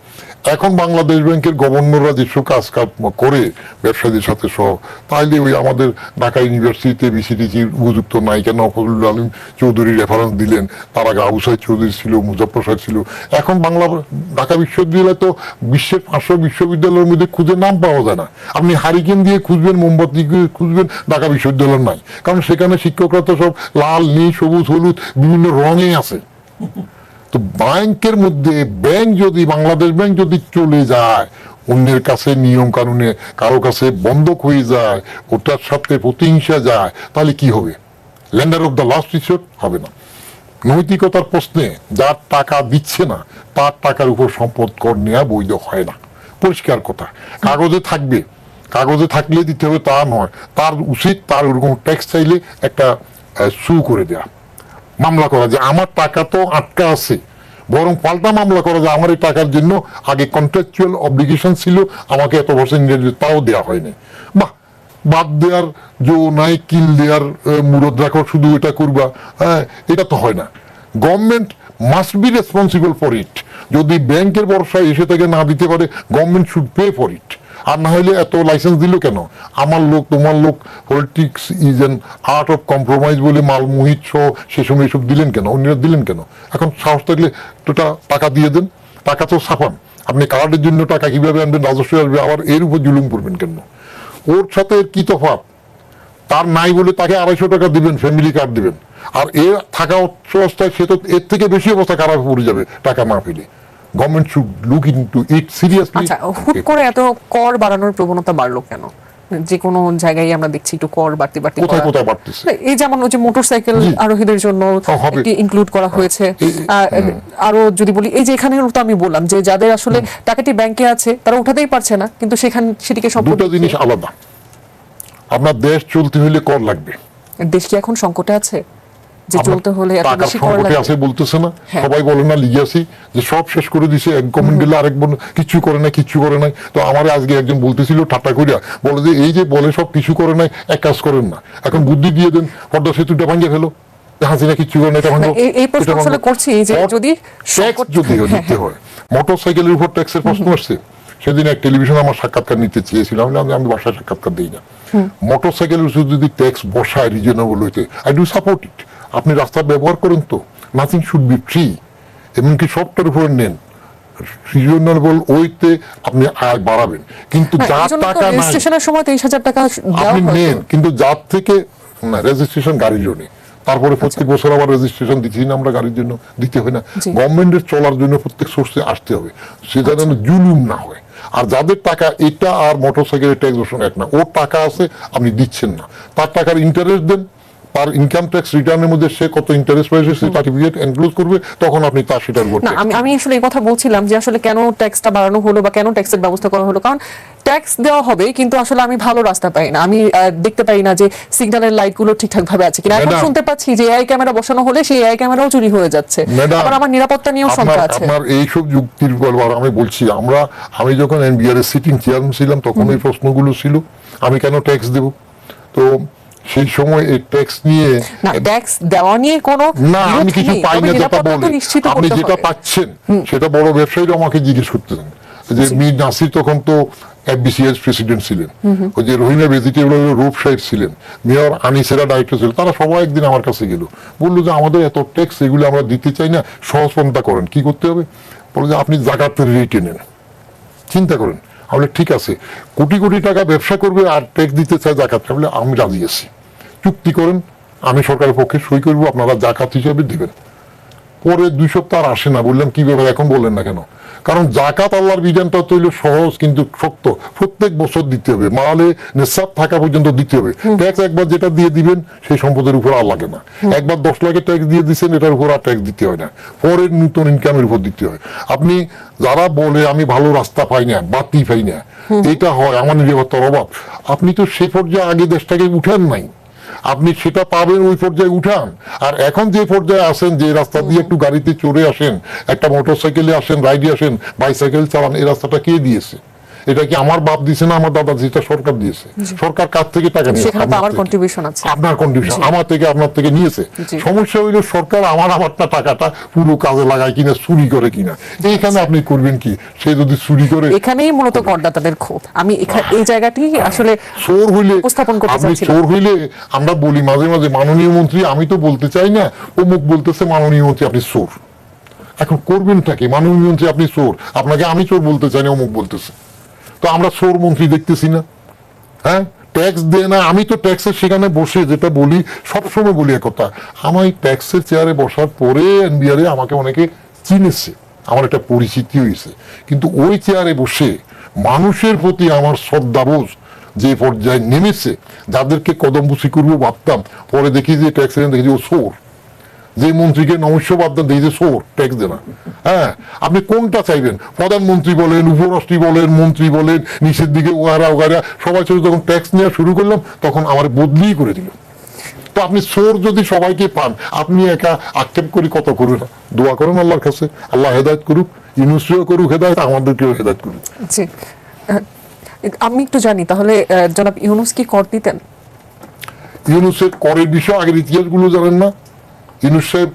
এখন বাংলাদেশ ব্যাংকের গভর্নররা যেসব কাজ করে ব্যবসায়ীদের সাথে সহ, তাইলে ওই আমাদের ঢাকা ইউনিভার্সিটিতে বিসিডিসি উপযুক্ত নায়িকা নফজুল আলম চৌধুরী রেফারেন্স দিলেন, তার আগে আবু সাইদ চৌধুরী ছিল, মুজাফফর সাহেব ছিল। এখন ঢাকা বিশ্ববিদ্যালয় তো বিশ্বের 500 বিশ্ববিদ্যালয়ের মধ্যে খুঁজে নাম পাওয়া যায় না। আপনি হারিকেন দিয়ে খুঁজবেন, মোমবাতি দিয়ে খুঁজবেন, ঢাকা বিশ্ববিদ্যালয় নাই, কারণ সেখানে শিক্ষকরা তো সব লাল, নীল, সবুজ, হলুদ বিভিন্ন রঙে আছে। তো ব্যাংকের মধ্যে বাংলাদেশ ব্যাংক যদি চলে যায়, অন্যের কাছে নিয়ম কানুনে কারো কাছে বন্ধক হয়ে যায়, ওটার সাথে প্রতিহিংসা যায়, তাহলে কি হবে? Lender of the last resort হবে না। নৈতিকতার প্রশ্নে যার টাকা দিচ্ছে না তার টাকার উপর সম্পদ কর নেওয়া বৈধ হয় না, পরিষ্কার কথা। কাগজে থাকলে দিতে হবে তা নয়, তার উচিত তার ওরকম ট্যাক্স চাইলে একটা সু করে দেয়া, মামলা করা, যে আমার টাকা তো আটকা আছে, বরং পাল্টা মামলা করা যায় আমার এই টাকার জন্য আগে কন্ট্রাকচুয়াল অব্লিগেশন ছিল, আমাকে এত বছর তাও দেওয়া হয়নি। বাহ, বাদ দেওয়ার নাই, কিল দেওয়ার মুরদ রাখো, শুধু এটা করবা, হ্যাঁ, এটা তো হয় না। Government must be responsible for it. যদি ব্যাংকের ভরসায় এসে থেকে না দিতে পারে, government should pay for it. আর না হলে এত লাইসেন্স দিল কেন? আমার লোক তোমার লোক, politics is an art of compromise বলে মাল মোহিত সহ সে সময় এসব দিলেন কেন? অন্যরা দিলেন কেন? এখন সাহস থাকলে টাকা দিয়ে দেন, টাকা তো ছাপান। আপনি কার্ডের জন্য টাকা কিভাবে আনবেন, রাজস্ব আসবে, আবার এর উপর জুলুম করবেন কেন? ওর সাথে কি তফাৎ? তার নাই বলে তাকে 250 টাকা দিবেন, ফ্যামিলি কার্ড দিবেন, আর এর থাকা অবস্থায় সে তো এর থেকে বেশি অবস্থা খারাপ পড়ে যাবে টাকা না পেলে। Government should look into it seriously. আচ্ছা, হুট করে এত কর বাড়ানোর প্রবণতা বাড়লো কেন? যে কোনো জায়গায় আমরা দেখছি একটু কর বাড়তে কোথায় বাড়তেছে? এই যেমন ওই যে মোটরসাইকেল আরোহীদের জন্য ইনক্লুড করা হয়েছে। আরো যদি বলি, এই যে এখানে তো আমি বললাম যে যাদের আসলে টাকাটি ব্যাংকে আছে তারা উঠাতেই পারছে না, কিন্তু সেটিকে দুটো জিনিস আলাদা। আপনার দেশ চলতে হলে কর লাগবে। দেশ কি এখন সংকটে আছে যে চলতে হলে এত টাকার বেশি কর সংকটে লাগবে? আছে বলতেছে না? হ্যাঁ। সবাই বলে না লিগেসি, যে সব শেষ করে দিছে, এক গভর্নমেন্ট গেলে আরেক কিছু করে নাই। তো আমার আজকে একজন বলতেছিল ঠাট্টা করিয়া, বলে যে এই যে বলে সব কিছু করে নাই, এক কাজ করেন না, এখন বুদ্ধি দিয়ে দেন, পদ্মা সেতুটা ভাঙিয়ে ফেলো, হাসিনা কিচ্ছু করে না, এটা ভাঙো। এই প্রশ্ন আসলে করছি যে যদি যদিও দিতে হয়, মোটরসাইকেলের উপর ট্যাক্সের প্রশ্ন আসছে। সেদিন এক টেলিভিশন আমার সাক্ষাৎকার নিতে চেয়েছিলাম, আমি বাসায় সাক্ষাৎকার দিই না। মোটরসাইকেলের যদি ট্যাক্স বসায় রিজনেবল হইতে, আই ডু সাপোর্ট ইট। আপনি রাস্তা ব্যবহার করেন তো, নাথিং শুড বি ফ্রি, এমনকি সবটার উপরে নেন, রিজনেবল ওইতে আপনি আয় বাড়াবেন। কিন্তু যার টাকা নাই, রেজিস্ট্রেশনের সময় 23,000 টাকা আপনি নেন, কিন্তু যার থেকে না, রেজিস্ট্রেশন গাড়ির জন্য, তারপরে প্রত্যেক বছর আবার রেজিস্ট্রেশন দিচ্ছি না আমরা গাড়ির জন্য, দিতে হয় না? গভর্নমেন্টের চলার জন্য প্রত্যেক সোর্সে আসতে হবে, সেটা যেন জুলুম না হয়। আর যাদের টাকা, এটা আর মোটরসাইকেলের ট্যাক্স এক না, ওর টাকা আছে আপনি দিচ্ছেন না, তার টাকার ইন্টারেস্ট দেন, তার ইনকাম ট্যাক্স রিটার্নের মধ্যে সে কত ইন্টারেস্ট পাইছে সেই সার্টিফিকেট এনক্লোজ করবে, তখন আপনি তার সেটার উপর। না, আমি আসলে এই কথা বলছিলাম যে আসলে কেন ট্যাক্সটা বাড়ানো হলো বা কেন ট্যাক্সের ব্যবস্থা করা হলো। কারণ ট্যাক্স দেওয়া হবে, কিন্তু আসলে আমি ভালো রাস্তা পাই না, আমি দেখতে পাই না যে সিগন্যালের লাইট গুলো ঠিকঠাক ভাবে আছে কিনা। এখন শুনতে পাচ্ছি যে এআই ক্যামেরা বসানো হলে সেই এআই ক্যামেরাও চুরি হয়ে যাচ্ছে, আবার আমার নিরাপত্তা নিয়েও শঙ্কা আছে। আপনার এইসব যুক্তির বলবার আমি বলছি, আমি যখন এনবিআর এর সিটিং চেয়ারম্যান ছিলাম তখন এই প্রশ্নগুলো ছিল, আমি কেন ট্যাক্স দেব? তো সেই সময় এই ট্যাক্স নিয়ে না, ট্যাক্স দেওয়া নিয়ে কোনো না, আমি কিছু পাই না যেটা বলে, আপনি যেটা পাচ্ছেন সেটা বড় ব্যবসায়ীরা আমাকে জিজ্ঞেস করতেন। যে মীর নাসির তখন তো এফবিসিএস প্রেসিডেন্ট ছিলেন, ওই যে রহিমা ভেজিটেবল রূপ সাহেব ছিলেন, মেয়র আনিসেরা ডাইরেক্টর ছিলেন, তারা সবাই একদিন আমার কাছে গেল, বললো যে আমাদের এত ট্যাক্স, এগুলো আমরা দিতে চাই না, সহজ পন্থা করেন, কি করতে হবে? বলে যে আপনি জাকাতের রেটে নেন, চিন্তা করেন। আমি ঠিক আছে, কোটি কোটি টাকা ব্যবসা করবে আর ট্যাক্স দিতে চায় জাকাত, বলে আমি রাজি আছি, চুক্তি করেন, আমি সরকারের পক্ষে সই করবো, আপনারা জাকাত হিসাবে দিবেন। পরে 2 সপ্তাহ আর আসে না। বললাম কি ব্যাপার, এখন বললেন না কেন? কারণ জাকাত আল্লাহর বিধানটা তৈল সহজ কিন্তু শক্ত, প্রত্যেক বছর দিতে হবে, মালে নেশাব থাকা পর্যন্ত দিতে হবে। ট্যাক্স একবার যেটা দিয়ে দিবেন সেই সম্পদের উপর আর লাগে না। একবার 10 লাখের ট্যাক্স দিয়ে দিচ্ছেন, এটার উপর আর ট্যাক্স দিতে হয় না, পরের নতুন ইনকামের উপর দিতে হয়। আপনি যারা বলে আমি ভালো রাস্তা পাই না, বাতি পাই না, এটা হয় আমার নিরাপত্তার অভাব, আপনি তো সে পর্যায়ে আগে দেশটাকে উঠান নাই, আপনি সেটা পাবেন ওই পর্যায়ে উঠান। আর এখন যে পর্যায়ে আসেন, যে রাস্তা দিয়ে একটু গাড়িতে চড়ে আসেন, একটা মোটরসাইকেলে আসেন, রাইডে আসেন, বাইসাইকেল চালান, এই রাস্তাটা কে দিয়েছে? এটা কি আমার বাপ দিছে না আমার দাদা দিছে, এটা সরকার দিয়েছে। সরকার কাছ থেকে টাকা নিয়েছে? সেখানে তো আমার কন্ট্রিবিউশন আছে। আপনার কন্ট্রিবিউশন আমার থেকে আপনার থেকে নিয়েছে। জি। সমস্যা হইলো সরকার আমারটা টাকাটা পুরো কাজে লাগায় কিনা, চুরি করে কিনা। এইখানে আপনি করবেন কি? সে যদি চুরি করে, এখানেই মূলত করদাতাদের ক্ষোভ। আমি এই জায়গাটি আসলে চোর হইলে, উপস্থাপন করতে আপনি চাচ্ছিলাম। চোর হইলে আমরা বলি মাঝে মাঝে মাননীয় মন্ত্রী, আমি তো বলতে চাই না, অমুক বলতেছে মাননীয় মন্ত্রী আপনি চোর। এখন করবেনটা কি? মাননীয় মন্ত্রী আপনি চোর, আপনাকে আমি চোর বলতে চাই না, অমুক বলতেছে। তো আমরা চোর মন্ত্রী দেখতেছি না? হ্যাঁ, ট্যাক্স দেয় না। আমি তো ট্যাক্সের সেখানে বসে যেটা বলি, সবসময় বলি একথা, আমার এই ট্যাক্সের চেয়ারে বসার পরে এনবিআর আমাকে অনেকে চিনেছে, আমার একটা পরিচিতি হয়েছে। কিন্তু ওই চেয়ারে বসে মানুষের প্রতি আমার শ্রদ্ধাবোধ যে পর্যায়ে নেমেছে, যাদেরকে কদমবুসি করবো ভাবতাম, পরে দেখি যে ট্যাক্স দেখি ও চোর। যে মন্ত্রীকে নমস্য বাদ দেন, যে চোর, ট্যাক্স দেয় না। হ্যাঁ, আপনি কোনটা চাইবেন? প্রধানমন্ত্রী বলেন, উপরাষ্ট্রপতি বলেন, মন্ত্রী বলেন, নিচের দিকে ওগারা সবাই ছিল। যখন ট্যাক্স নেওয়া শুরু করলাম তখন আমার বদলিই করে দিল। তো আপনি চোর যদি সবাইকে পান, আপনি একা আক্ষেপ করে কত করবেন? দোয়া করেন আল্লাহর কাছে, আল্লাহ হেদায়েত করুক, ইউনুসও করুক হেদায়েত, আমাদেরকেও হেদায়েত করুক। জি, আমি একটু জানি তাহলে জনাব ইউনুস কি কর দিতেন? ইউনুসের করের বিষয়ে আগের ইতিহাসগুলো জানেন না? ইউনুস সাহেব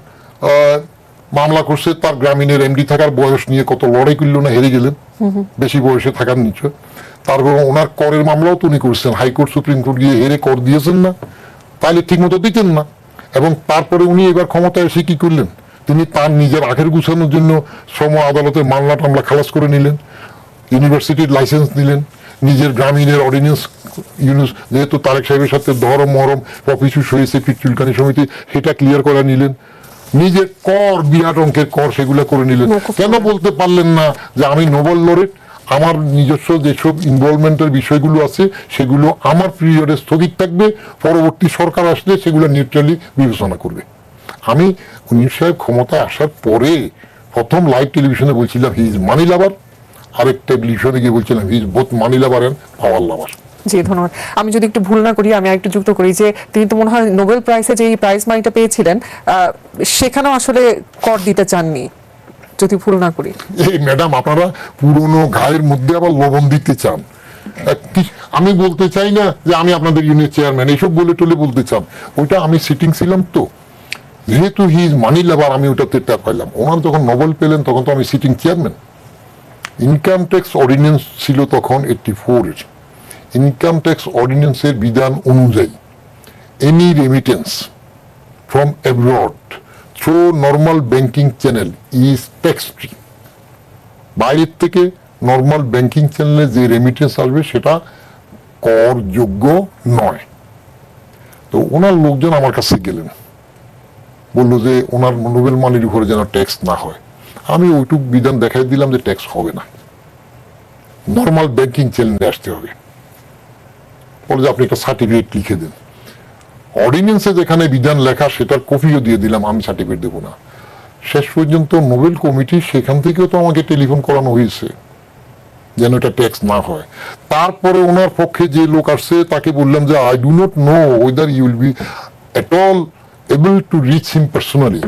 মামলা করছে, তার গ্রামীণের এমডি থাকার বয়স নিয়ে কত লড়াই করল না, হেরে গেলেন বেশি বয়সে থাকার নিচে। তারপর ওনার করের মামলাও তো উনি করছেন, হাইকোর্ট সুপ্রিম কোর্ট গিয়ে হেরে কর দিয়েছেন না, তাহলে ঠিক মতো দিতেন না। এবং তারপরে উনি এবার ক্ষমতায় এসে কি করলেন? তিনি তার নিজের আখের গুছানোর জন্য শ্রম আদালতের মামলা টামলা খালাস করে নিলেন, ইউনিভার্সিটির লাইসেন্স নিলেন, নিজের গ্রামীণের অর্ডিন্যান্স, ইউনুস যেহেতু তারেক সাহেবের সাথে ধরম মরম প্রফিসুস হয়েছে পিটুলকানি সমিতি, সেটা ক্লিয়ার করে নিলেন, নিজের কর বিরাট অঙ্কের কর সেগুলো করে নিলেন। কেন বলতে পারলেন না যে আমি নোবেল লরেট, আমার নিজস্ব যেসব ইনভলভমেন্টের বিষয়গুলো আছে সেগুলো আমার পিরিয়ডে স্থগিত থাকবে, পরবর্তী সরকার আসলে সেগুলো নিউট্রালি বিবেচনা করবে। আমি ইউনুস সাহেব ক্ষমতায় আসার পরে প্রথম লাইভ টেলিভিশনে বলছিলাম হি ইজ মানি লাভার, আরেকটা টেলিভিশনে গিয়ে বলছিলাম he is both money lover and power lover. জি, ধন্যবাদ। আমি যদি একটু ভুল না করি, আমি আরেকটু যুক্ত করি যে তিনি তো মনে হয় নোবেল প্রাইজে যে প্রাইজ মানিটা পেয়েছিলেন, সেখানেও আসলে কর দিতে চাননি, যদি ভুল না করি। এই ম্যাডাম, আপনারা পুরনো গায়ের মধ্যে আবার লবণ দিতে চান। আমি বলতে চাই না যে আমি আপনাদের ইউনিয়ন চেয়ারম্যান, এইসব বলে টলে বলতে চান। ওইটা আমি সিটিং ছিলাম, তো যেহেতু হি ইজ মানি লাভার আমি ওটাতে টের পাইলাম। ওনার যখন নোবেল পেলেন তখন তো আমি sitting chairman. Income tax ordinance ছিল তখন 84-এর। ইনকাম ট্যাক্স অর্ডিন্যান্সের বিধান অনুযায়ী any remittance from abroad through normal banking channel is tax free. বাইরের থেকে নর্মাল ব্যাংকিং চ্যানেলে যে রেমিটেন্স আসবে সেটা করযোগ্য নয়। তো ওনার লোকজন আমার কাছে গেলেন, বললো যে ওনার নোবেল মানির উপরে যেন ট্যাক্স না হয়। আমি ওইটুক বিধান দেখাই দিলাম যে ট্যাক্স হবে না, নর্মাল ব্যাংকিং চ্যানেলে আসতে হবে। বলে যে আপনি একটা সার্টিফিকেট লিখে দেন। অর্ডিন্যান্সে যেখানে বিধান লেখা সেটার কপিও দিয়ে দিলাম, আমি সার্টিফিকেট দেবো না। শেষ পর্যন্ত নোবেল কমিটি সেখান থেকেও তো আমাকে টেলিফোন করানো হয়েছে যেন এটা ট্যাক্স না হয়। তারপরে ওনার পক্ষে যে লোক আসছে তাকে বললাম যে I do not know whether you will be at all able to reach him personally.